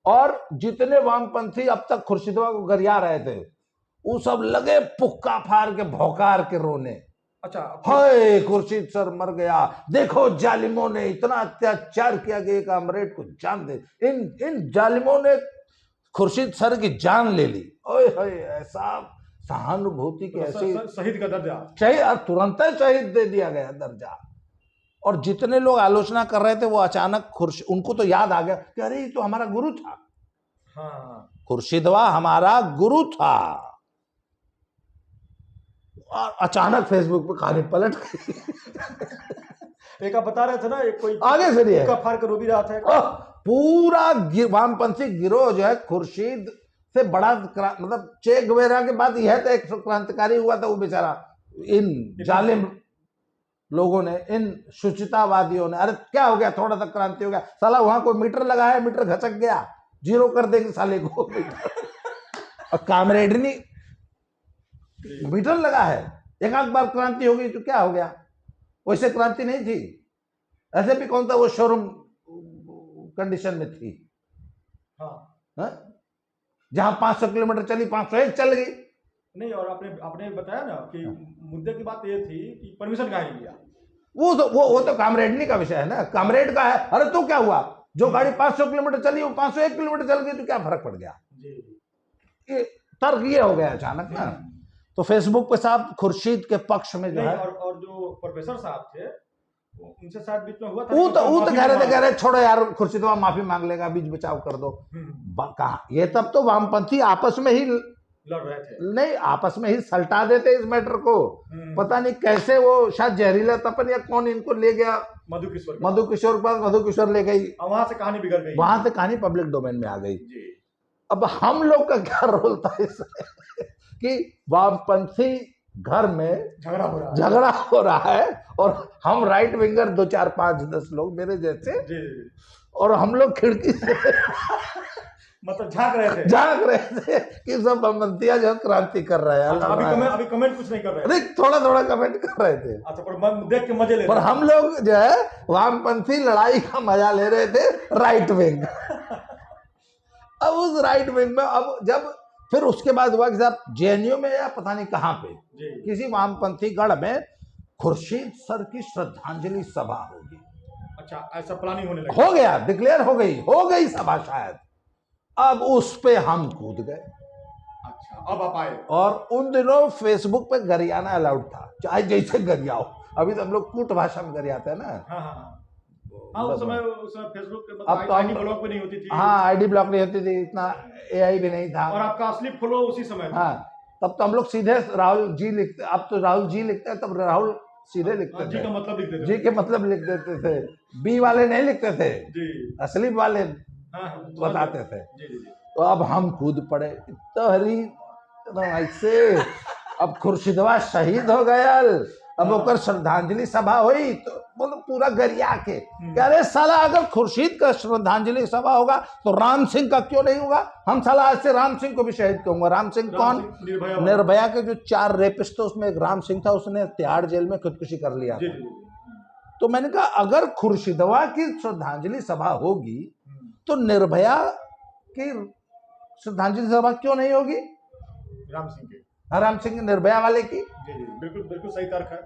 [SPEAKER 2] और जितने वामपंथी अब तक खुर्शीदवा को गरिया रहे थे, वो सब लगे पुक्का फाड़ के भौकार के रोने।
[SPEAKER 1] अच्छा,
[SPEAKER 2] हाय खुर्शीद सर मर गया, देखो जालिमों ने इतना अत्याचार किया कि एक कामरेड को जान दे, इन जालिमों ने खुर्शीद सर की जान ले ली। ओए होए, ऐसा सहानुभूति की ऐसी,
[SPEAKER 1] शहीद का दर्जा,
[SPEAKER 2] शहीद, तुरंत शहीद दे दिया गया दर्जा। और जितने लोग आलोचना कर रहे थे वो अचानक उनको तो याद आ गया कि अरे ये तो हमारा गुरु था।
[SPEAKER 1] हाँ,
[SPEAKER 2] खुर्शीदवा हमारा गुरु था। और अचानक फेसबुक पे कहानी पलट गई।
[SPEAKER 1] एक आप बता रहे थे ना, एक कोई
[SPEAKER 2] आगे से
[SPEAKER 1] फाड़ कर रो भी रहा था।
[SPEAKER 2] पूरा वामपंथी गिरोह जो है खुर्शीद से बड़ा, मतलब चे गुवेरा के बाद यह तो एक क्रांतिकारी हुआ था वो बेचारा। इन जालिम लोगों ने, इन शुचितावादियों ने, अरे क्या हो गया, थोड़ा सा क्रांति हो गया, साला वहां कोई मीटर लगा है, मीटर घचक गया, 0 कर देंगे साले को। और कामरेडनी मीटर लगा है, एक आध बार क्रांति हो गई तो क्या हो गया, वैसे क्रांति नहीं थी। ऐसे भी कौन था वो शोरूम कंडीशन में थी। हाँ? जहां 500 किलोमीटर चली 501 चल गई।
[SPEAKER 1] नहीं, और आपने बताया ना कि मुद्दे की बात ये थी कि परमिशन कहाँ लिया।
[SPEAKER 2] वो तो कामरेडनी का विषय है ना, कामरेड का है। अरे तो क्या हुआ, जो गाड़ी 500 किलोमीटर चली वो 501 किलोमीटर चल गई तो क्या फर्क पड़ गया। ये तर्क ये हो गया अचानक ना। तो फेसबुक पे साहब खुर्शीद के पक्ष में जो है,
[SPEAKER 1] और जो प्रोफेसर साहब थे उनसे शायद बीच में हुआ था,
[SPEAKER 2] वो तो कह रहे छोड़ो यार, खुर्शीदवा माफी मांग लेगा, बीच बचाव कर दो। कहा ये, तब तो वामपंथी आपस में ही
[SPEAKER 1] लड़ रहे थे,
[SPEAKER 2] नहीं आपस में ही सल्टा देते इस मैटर को। पता नहीं कैसे वो शायद जहरीला तपन या कौन इनको ले गया मधुकिशोर के पास, मधुकिशोर ले गई,
[SPEAKER 1] वहां से कहानी बिगड़ गई,
[SPEAKER 2] वहां से कहानी पब्लिक डोमेन में आ गई। अब हम लोग का क्या रोल था इसमें कि वामपंथी घर में
[SPEAKER 1] झगड़ा हो रहा है
[SPEAKER 2] और हम राइट विंगर 2 4 5 10 लोग मेरे जैसे,
[SPEAKER 1] जी
[SPEAKER 2] और हम लोग खिड़की से
[SPEAKER 1] मतलब झांक रहे थे
[SPEAKER 2] कि सब वामपंथी जो क्रांति कर रहे हैं।
[SPEAKER 1] अच्छा, अभी कमेंट कुछ नहीं कर रहे
[SPEAKER 2] अरे थोड़ा थोड़ा कमेंट कर रहे थे।
[SPEAKER 1] अच्छा, पर देख के मजे ले
[SPEAKER 2] पर हम लोग जो है वामपंथी लड़ाई का मजा ले रहे थे राइट विंग। अब उस राइट विंग में अब जब फिर उसके बाद हुआ कि साहब जेएनयू में या पता नहीं कहाँ पे किसी वामपंथी गढ़ में खुर्शीद सर की श्रद्धांजलि सभा होगी।
[SPEAKER 1] अच्छा, ऐसा प्लानिंग होने लगा,
[SPEAKER 2] हो गया, डिक्लेयर हो गई सभा शायद। अब उस पे हम कूद गए।
[SPEAKER 1] अच्छा, अब आप आए। और
[SPEAKER 2] उन दिनों फेसबुक पे गरियाना अलाउड था, चाहे जैसे गरियाओ। अभी तो हम लोग कूट भाषा में गरियाते हैं ना।
[SPEAKER 1] उस समय फेसबुक पे
[SPEAKER 2] अब तो
[SPEAKER 1] आईडी ब्लॉक भी नहीं होती थी।
[SPEAKER 2] हाँ, आईडी ब्लॉक नहीं होती थी, इतना एआई भी नहीं था।
[SPEAKER 1] और आपका असली फॉलो उसी समय था।
[SPEAKER 2] हाँ, तब तो हम लोग सीधे राहुल जी लिखते, अब तो राहुल जी लिखते हैं, तब राहुल सीधे लिखते थे।
[SPEAKER 1] जी का मतलब लिख देते थे।
[SPEAKER 2] जी के मतलब लिख देते थे, बी वाले नहीं लिखते थे जी, असली वाले बताते थे। तो अब हम कूद पड़े तो हरी ऐसे। अब खुर्शीदवा शहीद हो गया, अब ओकर श्रद्धांजलि सभा हुई तो बोलो पूरा गरिया के कह रहे साला अगर खुर्शीद का श्रद्धांजलि सभा होगा तो राम सिंह का क्यों नहीं होगा। हम साला आज से राम सिंह को भी शहीद कहूंगा। राम सिंह कौन? निर्भया के जो 4 रेपिस्ट थे उसमें एक राम सिंह था, उसने तिहाड़ जेल में खुदकुशी कर लिया था। तो मैंने कहा अगर खुर्शीदवा की श्रद्धांजलि सभा होगी तो निर्भया की श्रद्धांजलि सभा क्यों नहीं होगी? राम सिंह निर्भया वाले की।
[SPEAKER 1] बिल्कुल बिल्कुल सही तर्क है।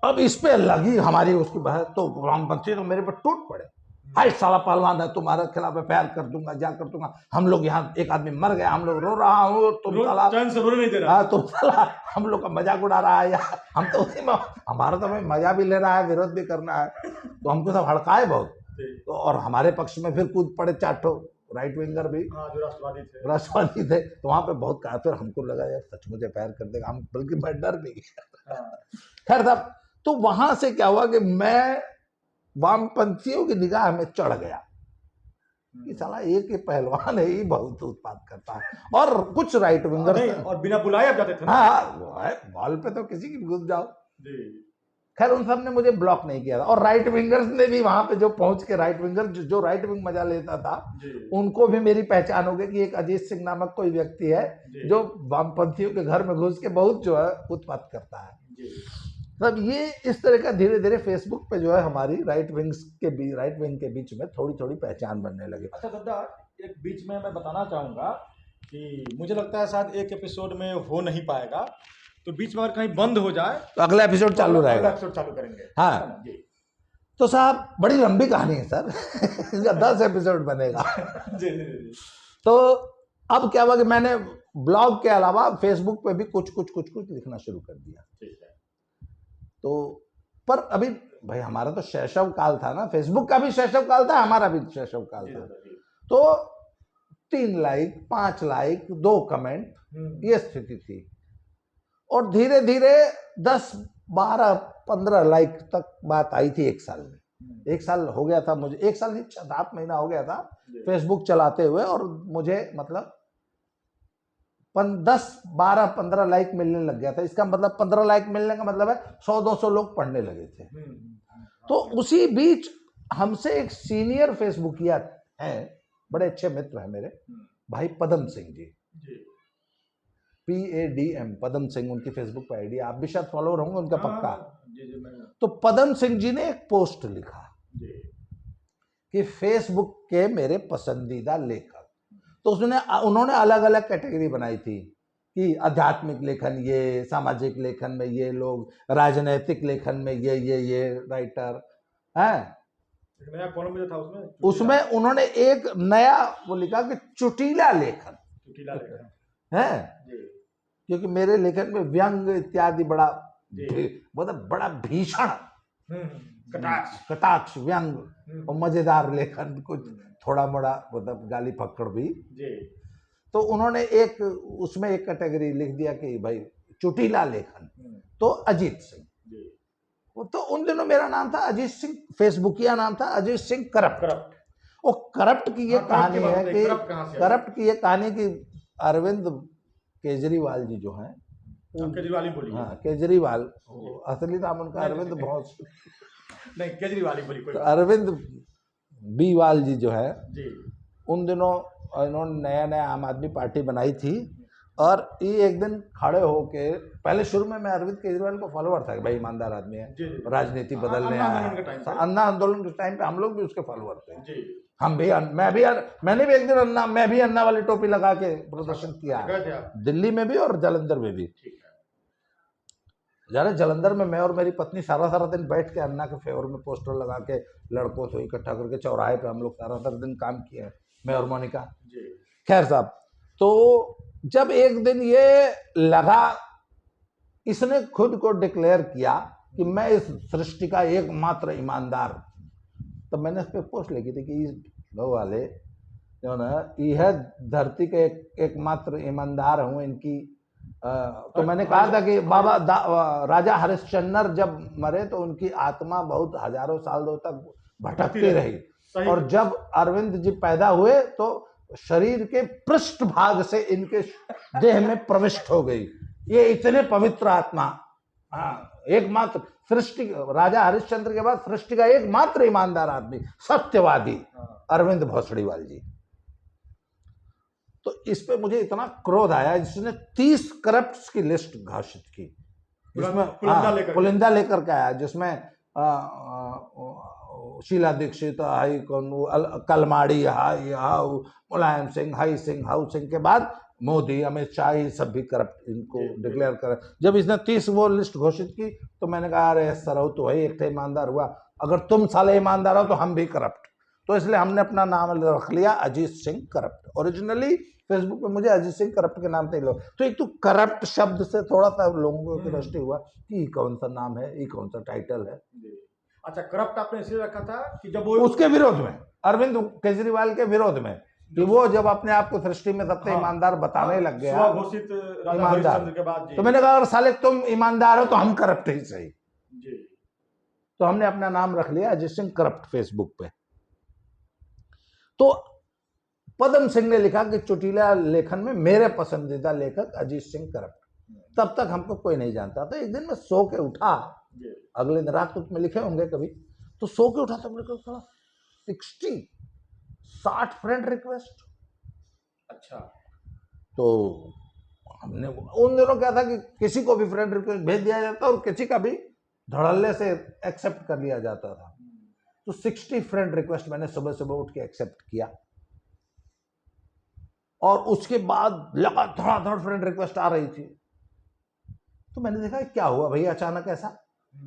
[SPEAKER 2] अब इस पे लगी हमारी उसकी बहस, तो वामपंथी तो मेरे पर टूट पड़े। हाय साला पहलवान है, तुम्हारे खिलाफ एफआईआर कर दूंगा, जा कर दूंगा। हम लोग यहाँ एक आदमी मर गया, हम लोग रो रहा हूँ, तुम साला
[SPEAKER 1] चैन से रोने नहीं दे रहा।
[SPEAKER 2] हाँ, तुम साला हम लोग का मजाक उड़ा रहा है। हम तो उसी में हमारा तो मजा भी लेना है, विरोध भी करना है, तो हमको सब हड़काए बहुत। तो और हमारे पक्ष में फिर कूद पड़े 4 ठो राइट विंगर भी,
[SPEAKER 1] जो
[SPEAKER 2] राष्ट्रवादी थे। तो वहां पे बहुत कहा, फिर हमको लगा यार सच मुझे पैर कर देगा, हम बल्कि मैं डर भी गया। खैर साहब, तो वहां से क्या हुआ कि मैं वामपंथियों की निगाह में चढ़ गया कि साला एक ही पहलवान है, ही बहुत उत्पात करता है। और कुछ राइट विंगर
[SPEAKER 1] और बिना बुलाए आप जाते थे।
[SPEAKER 2] हाँ, बॉल पे तो किसी की घुस जाओ। खैर उन सब ने मुझे ब्लॉक नहीं किया था। और राइट विंगर्स ने भी वहां पे जो पहुंच के राइट विंगर जो राइट विंग मजा लेता था, उनको भी मेरी पहचान हो गई कि एक अजीत सिंह नामक कोई व्यक्ति है जो वामपंथियों के घर में घुस के बहुत जो है उत्पात करता है। तब ये इस तरह का धीरे धीरे फेसबुक पे जो है हमारी राइट विंग के बीच में थोड़ी थोड़ी पहचान बनने लगी।
[SPEAKER 1] अच्छा गद्दार, एक बीच में मैं बताना चाहूँगा कि मुझे लगता है शायद एक एपिसोड में हो नहीं पाएगा, तो बीच में अगर कहीं बंद हो जाए
[SPEAKER 2] तो अगला एपिसोड चालू रहेगा।
[SPEAKER 1] अगला एपिसोड चालू करेंगे।
[SPEAKER 2] हाँ जी। तो साहब बड़ी लंबी कहानी है सर। इसका 10 एपिसोड बनेगा।
[SPEAKER 1] जी।
[SPEAKER 2] तो अब क्या हुआ कि मैंने ब्लॉग के अलावा फेसबुक पे भी कुछ लिखना शुरू कर दिया।
[SPEAKER 1] ठीक है।
[SPEAKER 2] तो पर अभी भाई हमारा तो शैशव काल था ना, फेसबुक का भी शैशव काल था, हमारा भी शैशव काल था। तो 3 लाइक 5 लाइक 2 कमेंट ये स्थिति थी। और धीरे धीरे 10 12 15 लाइक तक बात आई थी 1 साल में। 1 साल हो गया था मुझे, 1 साल नहीं 7 महीना हो गया था फेसबुक चलाते हुए। और मुझे मतलब 10 12 15 लाइक मिलने लग गया था। इसका मतलब 15 लाइक मिलने का मतलब है 100-200 लोग पढ़ने लगे थे। तो उसी बीच हमसे एक सीनियर फेसबुकिया है, बड़े अच्छे मित्र हैं मेरे भाई पदम सिंह जी, PADM पदम सिंह उनकी फेसबुक पर आईडी, आप भी शायद फॉलोअर होंगे उनका पक्का। तो पदम सिंह जी ने एक पोस्ट लिखा कि फेसबुक के मेरे पसंदीदा लेखक। तो उन्होंने अलग अलग कैटेगरी बनाई थी कि आध्यात्मिक लेखन ये, सामाजिक लेखन में ये लोग, राजनैतिक लेखन में ये राइटर हैं।
[SPEAKER 1] नया कॉलम भी था
[SPEAKER 2] उसमें उन्होंने एक नया वो लिखा कि चुटीला लेखन है, क्योंकि मेरे लेखन में व्यंग इत्यादि बड़ा मतलब बड़ा भीषण कटाक्ष व्यंग और मजेदार लेखन, कुछ थोड़ा मोड़ा मतलब गाली फक्कड़ भी। तो उन्होंने एक उसमें एक कैटेगरी लिख दिया कि भाई चुटीला लेखन। तो अजीत सिंह, तो उन दिनों मेरा नाम था अजीत सिंह, फेसबुकिया नाम था अजीत सिंह करप्ट। और करप्ट की ये कहानी है कि करप्ट की ये कहानी कि अरविंद केजरीवाल जी जो हैं
[SPEAKER 1] केजरीवाल ही बोलिए।
[SPEAKER 2] हाँ केजरीवाल, असली नाम उनका अरविंद बहुत
[SPEAKER 1] नहीं, केजरीवाल ही बोलिए, कोई
[SPEAKER 2] तो
[SPEAKER 1] बात
[SPEAKER 2] अरविंद बीवाल जी जो है,
[SPEAKER 1] जी।
[SPEAKER 2] उन दिनों इन्होंने नया नया आम आदमी पार्टी बनाई थी, और ये एक दिन खड़े होके, पहले शुरू में मैं अरविंद केजरीवाल को फॉलोअर था कि भाई ईमानदार आदमी है,
[SPEAKER 1] जी, जी।
[SPEAKER 2] राजनीति बदलने
[SPEAKER 1] अन्ना
[SPEAKER 2] आया
[SPEAKER 1] आंदोलन के टाइम
[SPEAKER 2] है।
[SPEAKER 1] पे।
[SPEAKER 2] अन्ना आंदोलन के टाइम पे हम लोग भी उसके फॉलोअर थे।
[SPEAKER 1] जी।
[SPEAKER 2] हम भी मैंने भी एक दिन मैं भी अन्ना वाली टोपी लगा के प्रदर्शन किया
[SPEAKER 1] गए थे आप?
[SPEAKER 2] दिल्ली में भी और जालंधर में भी।
[SPEAKER 1] ठीक है।
[SPEAKER 2] जाने जालंधर में मैं और मेरी पत्नी सारा सारा दिन बैठ के अन्ना के फेवर में पोस्टर लगा के लड़कों से इकट्ठा करके चौराहे पे हम लोग सारा सारा दिन काम किए हैं, मैं और मोनिका।
[SPEAKER 1] जी।
[SPEAKER 2] खैर साहब, तो जब एक दिन ये लगा, इसने खुद को डिक्लेयर किया कि मैं इस सृष्टि का एकमात्र ईमानदार, तब मैंने इस पर पोस्ट लिखी थी कि वो वाले जो ना, यह धरती के एकमात्र ईमानदार हूँ इनकी। तो मैंने कहा था कि राजा हरिश्चंद्र जब मरे तो उनकी आत्मा बहुत हजारों सालों तक भटकती रही, और जब अरविंद जी पैदा हुए तो शरीर के पृष्ठ भाग से इनके देह में प्रविष्ट हो गई। ये इतने पवित्र आत्मा, एकमात्र सृष्टि, राजा हरिश्चंद्र के बाद सृष्टि का एकमात्र ईमानदार आदमी, सत्यवादी अरविंद भोसड़ीवाल जी। तो इस पे मुझे इतना क्रोध आया, जिसने 30 करप्ट्स की लिस्ट घोषित की, जिसमें पुलिंदा लेकर के आया, जिसमें शीला दीक्षित, हाई कौन, Kalmadi, hi how, Mulayam Singh, high Singh, how Singh के बाद मोदी, अमित शाह, ये सब भी करप्ट इनको डिक्लेयर कर। जब इसने 30 वो लिस्ट घोषित की तो मैंने कहा अरे सर तो वही एक ईमानदार हुआ, अगर तुम साले ईमानदार हो तो हम भी करप्ट। तो इसलिए हमने अपना नाम रख लिया Ajit Singh corrupt. Originally Facebook पे मुझे अजीत सिंह करप्ट के नाम से लोग, तो एक तो करप्ट शब्द से थोड़ा सा लोगों की दृष्टि हुआ कि कौन सा नाम है, ये कौन सा टाइटल है।
[SPEAKER 1] अच्छा, करप्ट आपने इसलिए रखा था कि जब वो
[SPEAKER 2] उसके विरोध में, अरविंद केजरीवाल के विरोध में, कि वो जब अपने आप को सृष्टि में सबसे ईमानदार बताने लग गया,
[SPEAKER 1] स्वघोषित राजा हरिश्चंद्र के बाद,
[SPEAKER 2] तो मैंने कहा अगर साले तुम ईमानदार हो तो हम करप्ट ही सही।
[SPEAKER 1] जी।
[SPEAKER 2] तो हमने अपना नाम रख लिया अजीत सिंह करप्ट फेसबुक पे। तो पद्म सिंह ने लिखा कि चुटीला लेखन में मेरे पसंदीदा लेखक अजीत सिंह करप्ट। तब तक हमको कोई नहीं जानता था। एक दिन मैं सो के उठा, अगले दिन रात में लिखे होंगे कभी, तो सो के उठा तो मेरे को 60 फ्रेंड रिक्वेस्ट।
[SPEAKER 1] अच्छा।
[SPEAKER 2] तो हमने उन दिनों क्या था कि किसी को भी फ्रेंड रिक्वेस्ट भेज दिया जाता और किसी का भी धड़ल्ले से एक्सेप्ट कर लिया जाता था। तो 60 फ्रेंड रिक्वेस्ट मैंने सुबह सुबह उठ के एक्सेप्ट किया, और उसके बाद लगातार फ्रेंड रिक्वेस्ट आ रही थी। तो मैंने देखा क्या हुआ भैया अचानक ऐसा।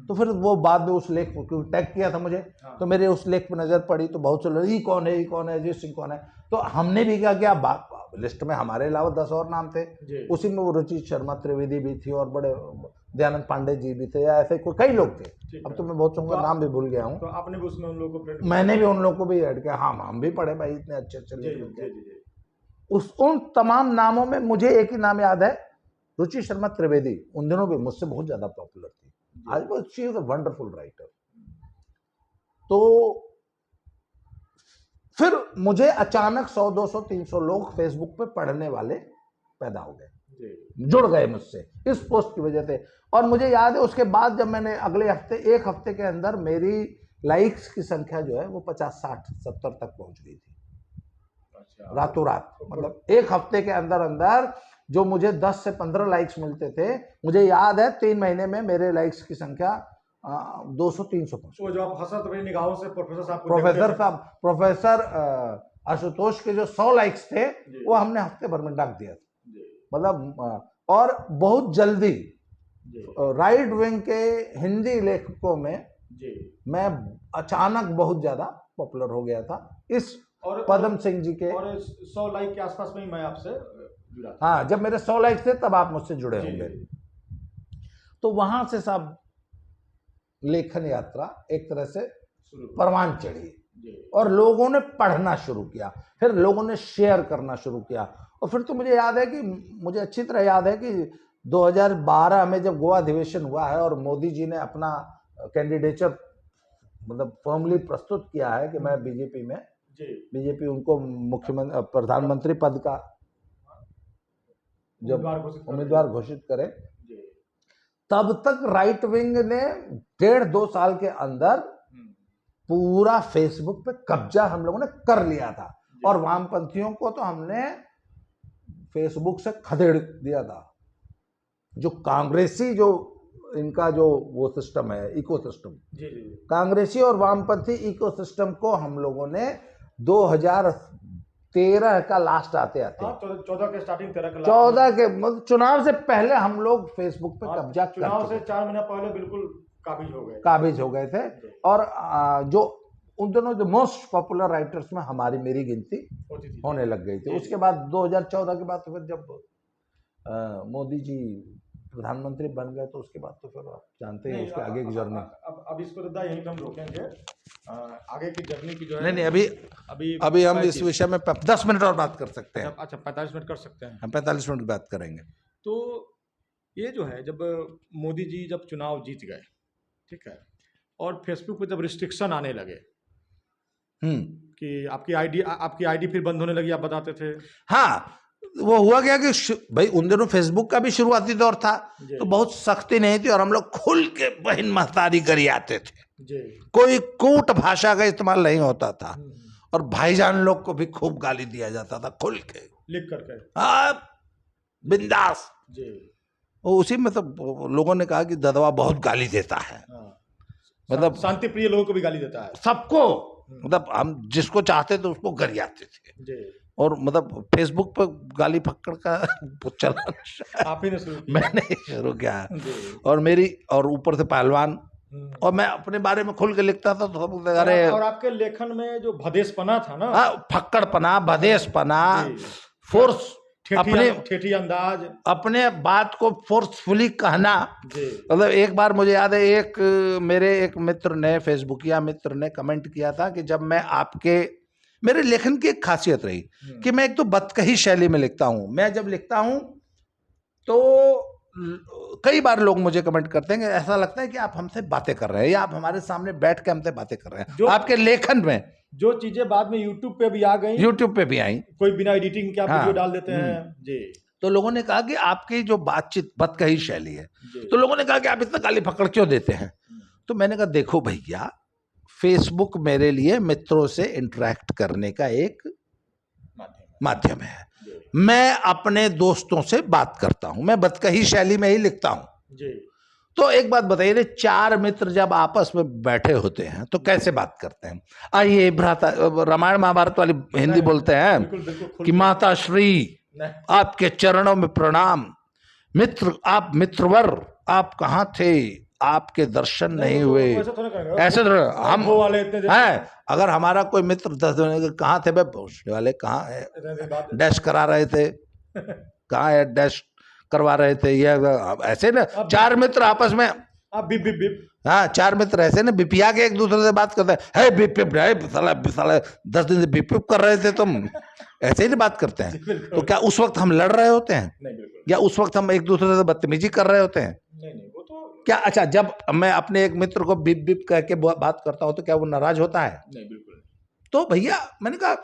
[SPEAKER 2] तो फिर वो बाद में उस लेख को टैग किया था मुझे, तो मेरे उस लेख पर नजर पड़ी, तो बहुत से लोग ये कौन है, ये कौन है, अजीत सिंह कौन है। तो हमने भी क्या किया, लिस्ट में हमारे अलावा 10 और नाम थे, उसी में वो रुचि शर्मा त्रिवेदी भी थी और बड़े दयानंद पांडे जी भी थे, या ऐसे कई लोग थे। अब तो मैं बहुत उनका नाम भी भूल गया हूँ।
[SPEAKER 1] तो आपने भी उसमें उन लोगों को,
[SPEAKER 2] मैंने भी उन लोगों को भी ऐड किया। हाँ, हम भी पढ़े भाई, इतने अच्छे अच्छे लेख। उन तमाम नामों में मुझे एक ही नाम याद है, रुचि शर्मा त्रिवेदी। उन दिनों भी मुझसे बहुत ज्यादा पॉपुलर थी। आज वो she is a wonderful writer. तो फिर मुझे अचानक 100, 200, 300 लोग फेसबुक पे पढ़ने वाले पैदा हो गए, जुड़ गए मुझसे इस पोस्ट की वजह से। और मुझे याद है उसके बाद जब मैंने अगले हफ्ते, एक हफ्ते के अंदर मेरी लाइक्स की संख्या जो है वो 50, 60, 70 तक पहुंच गई थी। अच्छा। रातों रात, मतलब एक हफ्ते के अंदर अंदर जो मुझे 10 से 15 लाइक्स मिलते थे, मुझे याद है 3 महीने में मेरे लाइक्स की संख्या 200-300 पहुंच।
[SPEAKER 1] वो जो आप हंसत रही निगाहों से
[SPEAKER 2] प्रोफेसर आशुतोष के जो 100 लाइक्स थे वो हमने हफ्ते भर में डाक दिया था। मतलब और बहुत जल्दी राइट विंग के हिंदी लेखकों में मैं अचानक बहुत ज्यादा पॉपुलर हो गया था इस पद्म सिंह जी के।
[SPEAKER 1] और 100 लाइक के आसपास में ही मैं आपसे जुड़ा था।
[SPEAKER 2] हाँ, जब मेरे 100 लाइक थे तब आप मुझसे जुड़े होंगे। तो वहां से सब लेखन यात्रा एक तरह से परवान चढ़ी और लोगों ने पढ़ना शुरू किया, फिर लोगों ने शेयर करना शुरू किया। और फिर तो मुझे याद है कि मुझे अच्छी तरह याद है कि 2012 में जब गोवा अधिवेशन हुआ है और मोदी जी ने अपना कैंडिडेचर मतलब फॉर्मली प्रस्तुत किया है कि मैं बीजेपी उनको मुख्यमंत्री प्रधानमंत्री पद का जब उम्मीदवार घोषित करे, तब तक राइट विंग ने 1.5-2 साल के अंदर पूरा फेसबुक पे कब्जा हम लोगों ने कर लिया था, और वामपंथियों को तो हमने फेसबुक से खदेड़ दिया था। जो कांग्रेसी जो इनका जो वो सिस्टम है, इकोसिस्टम, कांग्रेसी और वामपंथी इकोसिस्टम को हम लोगों ने 2013 का लास्ट आते आते
[SPEAKER 1] 14 के स्टार्टिंग
[SPEAKER 2] 14 के मतलब चुनाव से पहले हम लोग फेसबुक पे कब्जा कर
[SPEAKER 1] चुनाव से 4 महीना पहले बिल्कुल
[SPEAKER 2] काबिज हो गए थे। और जो उन दोनों जो मोस्ट पॉपुलर राइटर्स में हमारी मेरी गिनती होने लग गई थी। उसके बाद 2014 के बाद तो फिर जब मोदी जी प्रधानमंत्री बन गए तो उसके बाद तो फिर आप जानते हैं उसके आगे की जर्नी।
[SPEAKER 1] अब इसको तो यहीं हम रोकेंगे, आगे की जर्नी की जो है
[SPEAKER 2] नहीं अभी हम इस विषय में 10 मिनट और बात कर सकते हैं।
[SPEAKER 1] अच्छा 45 मिनट कर सकते हैं,
[SPEAKER 2] हम 45 मिनट बात करेंगे।
[SPEAKER 1] तो ये जो है जब मोदी जी जब चुनाव जीत गए, ठीक है, और फेसबुक पे जब रिस्ट्रिक्शन आने लगे कि आपकी आईडी फिर बंद होने लगी, आप बताते थे।
[SPEAKER 2] हाँ, वो हुआ क्या कि भाई उन दिनों फेसबुक का भी शुरुआती दौर था, तो बहुत सख्ती नहीं थी और हम लोग खुल के बहन महतारी करी आते थे। कोई कूट भाषा का इस्तेमाल नहीं होता था, और भाईजान लोग को भी खूब गाली दिया जाता था खुल के
[SPEAKER 1] लिख करके।
[SPEAKER 2] हाँ, बिंदास। उसी में तो लोगों ने कहा कि ददवा बहुत गाली देता है, मतलब
[SPEAKER 1] शांति प्रिय लोगों को भी गाली देता है,
[SPEAKER 2] सबको, मतलब हम जिसको चाहते थे उसको गरियाते थे। और मतलब फेसबुक पर गाली फक्कड़ का चलन
[SPEAKER 1] आप ही ने शुरू किया?
[SPEAKER 2] मैंने शुरू किया, और ऊपर से पहलवान, और मैं अपने बारे में खुल के लिखता था तो सब अरे।
[SPEAKER 1] और आपके लेखन में जो भदेशपना था ना,
[SPEAKER 2] फक्कड़पना, भदेशपना, फोर्स, अपने
[SPEAKER 1] ठेठी अंदाज,
[SPEAKER 2] अपने बात को फोर्सफुली कहना। मतलब एक बार मुझे याद है, मेरे एक मित्र ने, फेसबुकिया मित्र ने कमेंट किया था कि जब मैं मेरे लेखन की एक खासियत रही कि मैं एक तो बतकही शैली में लिखता हूं। मैं जब लिखता हूं तो कई बार लोग मुझे कमेंट करते हैं कि ऐसा लगता है कि आप हमसे बातें कर रहे हैं या आप हमारे सामने बैठ के हमसे बातें कर रहे हैं। आपके लेखन में
[SPEAKER 1] जो चीजें बाद में यूट्यूब पे भी आ गई,
[SPEAKER 2] यूट्यूब पे भी आई,
[SPEAKER 1] कोई बिना एडिटिंग के आप वीडियो डाल देते हैं जी,
[SPEAKER 2] तो लोगों ने कहा कि आपकी जो बातचीत बतकही शैली है, तो लोगों ने कहा कि आप इतना गाली फकड़ क्यों देते हैं। तो मैंने कहा देखो भैया, फेसबुक मेरे लिए मित्रों से इंटरेक्ट करने का एक माध्यम है। मैं अपने दोस्तों से बात करता हूं, मैं बतकही शैली में ही लिखता हूं जी। तो एक बात बताइए, 4 मित्र जब आपस में बैठे होते हैं तो कैसे बात करते हैं? आइए भ्राता, रामायण महाभारत वाली हिंदी बोलते हैं कि माता श्री आपके चरणों में प्रणाम, मित्र आप मित्रवर आप कहाँ थे, आपके दर्शन नहीं हुए। ऐसे तो हम हैं, अगर हमारा कोई मित्र 10 दिन कहाँ थे, पहुंचने वाले कहाँ है, डैश करा रहे थे, कहाँ है डैश करवा रहे थे, ये ऐसे ना 4 मित्र आपस में
[SPEAKER 1] बिप बिप बिप,
[SPEAKER 2] हाँ 4 मित्र ऐसे ना बिपिया के एक दूसरे से बात करते हैं, है बिप बिप, साला 10 दिन से बिप बिप कर रहे थे तुम, ऐसे ही बात करते हैं। तो क्या उस वक्त हम लड़ रहे होते हैं? या उस वक्त हम एक दूसरे से बदतमीजी कर रहे होते हैं?
[SPEAKER 1] वो तो
[SPEAKER 2] क्या? अच्छा, जब मैं अपने एक मित्र को बिप बिप कह के बात करता हूं तो क्या वो नाराज होता है?
[SPEAKER 1] नहीं, बिल्कुल।
[SPEAKER 2] तो भैया मैंने कहा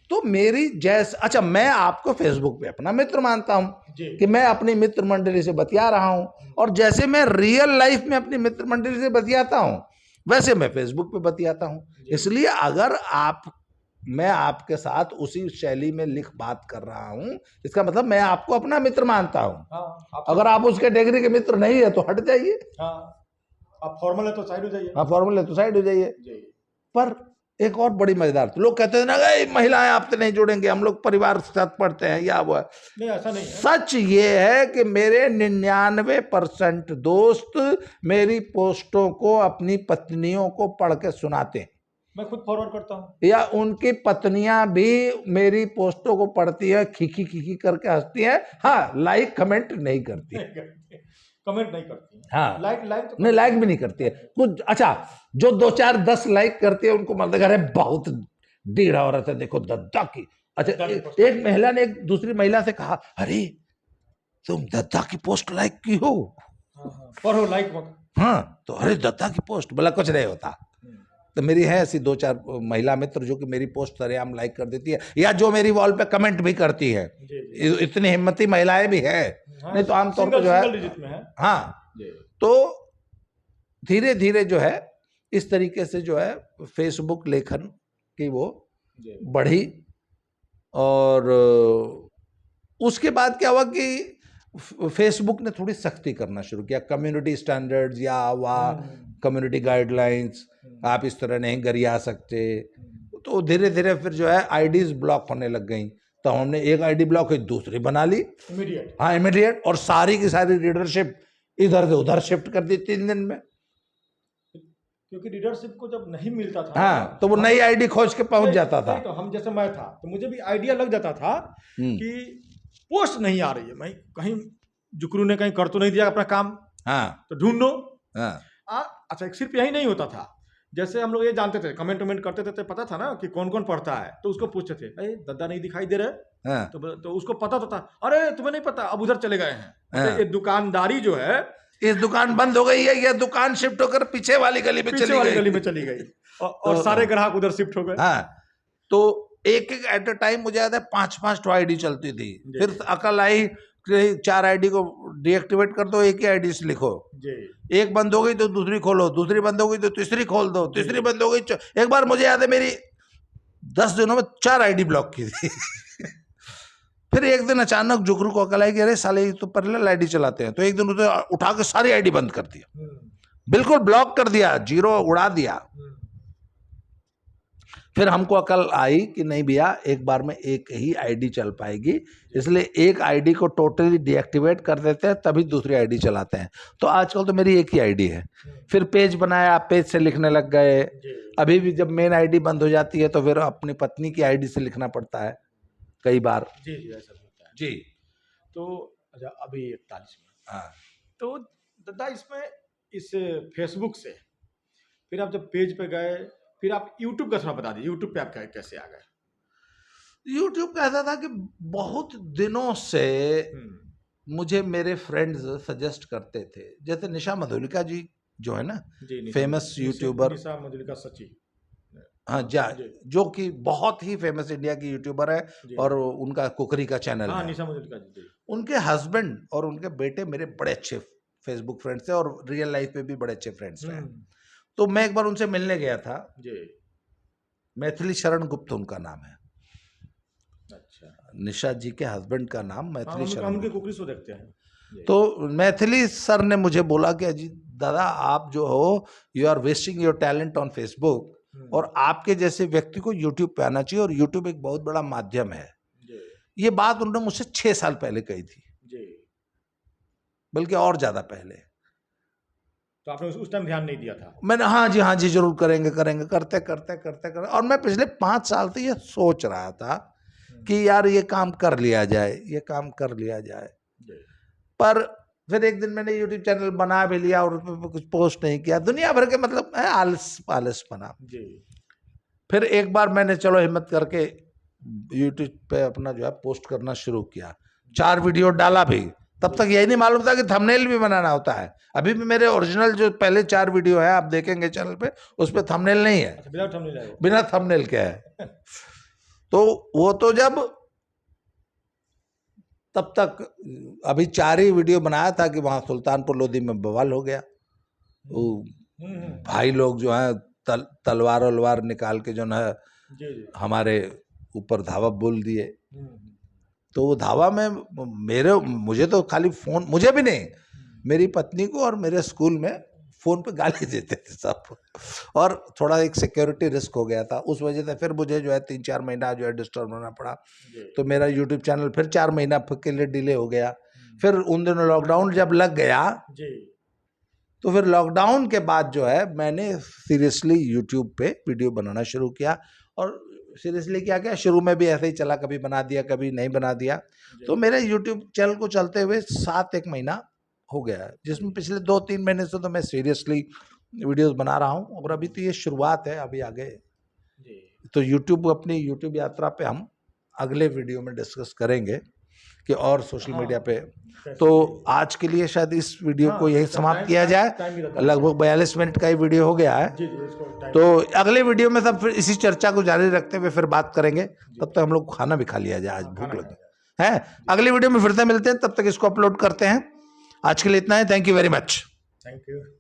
[SPEAKER 2] तो मेरी अच्छा, मैं आपको फेसबुक पे अपना मित्र मानता हूं कि मैं अपनी मित्र मंडली से बतिया रहा हूं, और जैसे मैं रियल लाइफ में अपनी मित्र मंडली से बतियाता हूं वैसे मैं फेसबुक पे बतियाता हूं। इसलिए अगर मैं आपके साथ उसी शैली में बात कर रहा हूं, इसका मतलब मैं आपको अपना मित्र मानता हूं। अगर आप उसके डिग्री के मित्र नहीं है तो हट जाइए।
[SPEAKER 1] आप फॉर्मल है तो साइड हो जाइए।
[SPEAKER 2] फॉर्मल है तो साइड हो जाइए। पर एक और बड़ी मजेदार, लोग कहते हैं ना महिलाएं आपसे नहीं जुड़ेंगे, हम लोग परिवार के साथ पढ़ते हैं, या वो
[SPEAKER 1] नहीं, ऐसा नहीं है।
[SPEAKER 2] सच ये है कि मेरे 99% दोस्त मेरी पोस्टों को अपनी पत्नियों को पढ़ के सुनाते हैं।
[SPEAKER 1] मैं खुद फॉरवर्ड करता हूँ, या
[SPEAKER 2] उनकी पत्नियां भी मेरी पोस्टों को पढ़ती है, खीखी खीखी करके हंसती है। हाँ, लाइक कमेंट नहीं करती,
[SPEAKER 1] कमेंट नहीं करती।
[SPEAKER 2] हाँ,
[SPEAKER 1] लाइक तो
[SPEAKER 2] नहीं, लाइक भी नहीं करती है कुछ। अच्छा, जो 2 4 10 लाइक करती है उनको मतलब अरे बहुत ढीढ़ औरत है, देखो दद्दा की। अच्छा, एक महिला ने एक दूसरी महिला से कहा, अरे तुम दद्दा की पोस्ट लाइक की हो?
[SPEAKER 1] पढ़ो, लाइक मत।
[SPEAKER 2] हाँ, तो अरे दद्दा की पोस्ट, बोला कुछ नहीं होता। तो मेरी है ऐसी 2 4 महिला मित्र जो कि मेरी पोस्ट सरेआम लाइक कर देती है, या जो मेरी वॉल पे कमेंट भी करती है। इतनी हिम्मती महिलाएं भी है। नहीं तो आमतौर पर जो है, हाँ, तो धीरे धीरे जो है इस तरीके से जो है फेसबुक लेखन की वो बढ़ी। और उसके बाद क्या हुआ कि फेसबुक ने थोड़ी सख्ती करना शुरू किया, कम्युनिटी स्टैंडर्ड्स या कम्युनिटी गाइडलाइंस, आप इस तरह नहीं गरिया सकते। तो धीरे धीरे फिर जो है आईडीज ब्लॉक होने लग गई। तो हमने एक आईडी ब्लॉक हुई, दूसरी बना ली इमीडिएट। हाँ इमीडिएट, और सारी की सारी रीडरशिप इधर से उधर शिफ्ट कर दी 3 दिन में,
[SPEAKER 1] क्योंकि रीडरशिप को जब नहीं मिलता था
[SPEAKER 2] हाँ तो वो नई आईडी खोज के पहुंच जाता था।
[SPEAKER 1] तो हम जैसे मैं था तो मुझे भी आइडिया लग जाता था कि पोस्ट नहीं आ रही है, मैं कहीं जुकरू ने कहीं कर तो नहीं दिया अपना काम,
[SPEAKER 2] हाँ
[SPEAKER 1] तो ढूंढो।
[SPEAKER 2] हाँ
[SPEAKER 1] अच्छा सिर्फ यही नहीं होता था, जैसे हम लोग ये जानते थे, कमेंट वमेंट करते थे तो पता था ना कि कौन कौन पढ़ता है, तो उसको पूछते थे अरे दादा नहीं दिखाई दे रहे,
[SPEAKER 2] हाँ
[SPEAKER 1] तो उसको पता था, अरे तुम्हें नहीं पता अब उधर चले गए हैं। ये दुकानदारी जो है,
[SPEAKER 2] इस दुकान बंद हो गई है, यह दुकान शिफ्ट होकर पीछे वाली गली में
[SPEAKER 1] चली गई और सारे ग्राहक उधर शिफ्ट हो गए।
[SPEAKER 2] हाँ तो एक एक एट अ टाइम मुझे याद है 5-5 आईडी चलती थी। फिर अकल आई 4 आईडी को डीएक्टिवेट कर दो, एक ही आईडी से लिखो। एक बंद हो गई तो दूसरी खोलो, दूसरी बंद हो गई तो तीसरी खोल दो, तीसरी बंद हो गई। एक बार मुझे याद है मेरी 10 दिनों में 4 आईडी ब्लॉक की थी। फिर एक दिन अचानक जुगरू को अकल आई कि अरे साले तो पैरेलल आईडी चलाते हैं, तो एक दिन उसे उठा के सारी आईडी बंद कर दिया, बिल्कुल ब्लॉक कर दिया, जीरो उड़ा दिया। फिर हमको अकल आई कि नहीं भैया एक बार में एक ही आईडी चल पाएगी, इसलिए एक आईडी को टोटली डीएक्टिवेट कर देते हैं तभी दूसरी आईडी चलाते हैं। तो आजकल तो मेरी एक ही आईडी है। फिर पेज बनाया, पेज से लिखने लग गए। अभी भी जब मेन आईडी बंद हो जाती है तो फिर अपनी पत्नी की आईडी से लिखना पड़ता है कई बार।
[SPEAKER 1] जी ऐसा होता है
[SPEAKER 2] जी।
[SPEAKER 1] तो अच्छा अभी 41 में।
[SPEAKER 2] हाँ
[SPEAKER 1] तो दादा इसमें इस फेसबुक से फिर आप जब पेज पे गए, फिर आप यूट्यूब का थोड़ा बता दीजिए, यूट्यूब पे आप कैसे आ गए?
[SPEAKER 2] यूट्यूब का ऐसा था कि बहुत दिनों से मुझे मेरे फ्रेंड्स सजेस्ट करते थे, जैसे निशा मधुलिका जी जो है ना, फेमस यूट्यूबर,
[SPEAKER 1] निशा मधुलिका सची,
[SPEAKER 2] हाँ जो कि बहुत ही फेमस इंडिया की यूट्यूबर है और उनका कुकरी का चैनल है।
[SPEAKER 1] निशा मधुलिका जी।
[SPEAKER 2] उनके हस्बैंड और उनके बेटे मेरे बड़े अच्छे फेसबुक फ्रेंड्स थे और रियल लाइफ में भी बड़े अच्छे फ्रेंड्स रहे। तो मैं एक बार उनसे मिलने गया था जी। मैथिली शरण गुप्त उनका नाम है। अच्छा। निशा जी के हस्बैंड का नाम मैथिली शरण,
[SPEAKER 1] उनके कुकरी शो देखते हैं।
[SPEAKER 2] तो मैथिली सर ने मुझे बोला कि अजी दादा आप जो हो, you are wasting your talent on Facebook, और आपके जैसे व्यक्ति को यूट्यूब पे आना चाहिए, और यूट्यूब एक बहुत बड़ा माध्यम है। ये बात उन्होंने मुझसे 6 साल पहले कही थी, बल्कि और ज्यादा पहले।
[SPEAKER 1] तो आपने उस टाइम ध्यान नहीं दिया था?
[SPEAKER 2] मैंने हाँ जी जरूर करेंगे करते और मैं पिछले 5 साल से ये सोच रहा था कि यार ये काम कर लिया जाए, पर फिर एक दिन मैंने YouTube चैनल बना भी लिया और उसमें कुछ पोस्ट नहीं किया, दुनिया भर के मतलब आलस बना। फिर एक बार मैंने चलो हिम्मत करके YouTube पे अपना जो है पोस्ट करना शुरू किया, 4 वीडियो डाला भी। तब तक यही नहीं मालूम था कि थंबनेल भी बनाना होता है। अभी भी मेरे ओरिजिनल जो पहले 4 वीडियो है आप देखेंगे चैनल पे, उस पे थंबनेल नहीं है, बिना थंबनेल के है। तो वो तो जब तब तक अभी 4 ही वीडियो बनाया था कि वहां सुल्तानपुर लोधी में बवाल हो गया। वो भाई लोग जो है तलवार वलवार निकाल के जो है हमारे ऊपर धावा बोल दिए। तो वो धावा में मुझे तो खाली फोन, मुझे भी नहीं, मेरी पत्नी को और मेरे स्कूल में फोन पे गाली देते थे सब, और थोड़ा एक सिक्योरिटी रिस्क हो गया था। उस वजह से फिर मुझे जो है 3-4 महीना जो है डिस्टर्ब होना पड़ा। तो मेरा यूट्यूब चैनल फिर 4 महीना के लिए डिले हो गया। फिर उन दिनों लॉकडाउन जब लग गया तो फिर लॉकडाउन के बाद जो है मैंने सीरियसली यूट्यूब पे वीडियो बनाना शुरू किया। और सीरियसली क्या शुरू में भी ऐसे ही चला, कभी बना दिया कभी नहीं बना दिया। तो मेरे यूट्यूब चैनल को चलते हुए 7-1 महीना हो गया है, जिसमें पिछले 2-3 महीने से तो मैं सीरियसली वीडियोस बना रहा हूँ। और अभी तो ये शुरुआत है, अभी आगे तो अपनी यूट्यूब यात्रा पे हम अगले वीडियो में डिस्कस करेंगे कि और सोशल मीडिया पे। तो आज के लिए शायद इस वीडियो को यही समाप्त किया जाए। लगभग 42 मिनट का ही वीडियो हो गया है। तो अगले वीडियो में सब फिर इसी चर्चा को जारी रखते हुए फिर बात करेंगे। तब तक हम लोग खाना भी खा लिया जाए, आज भूख लगी है। अगले वीडियो में फिर से मिलते हैं, तब तक इसको अपलोड करते हैं। आज के लिए इतना है। Thank you very much.
[SPEAKER 1] Thank you.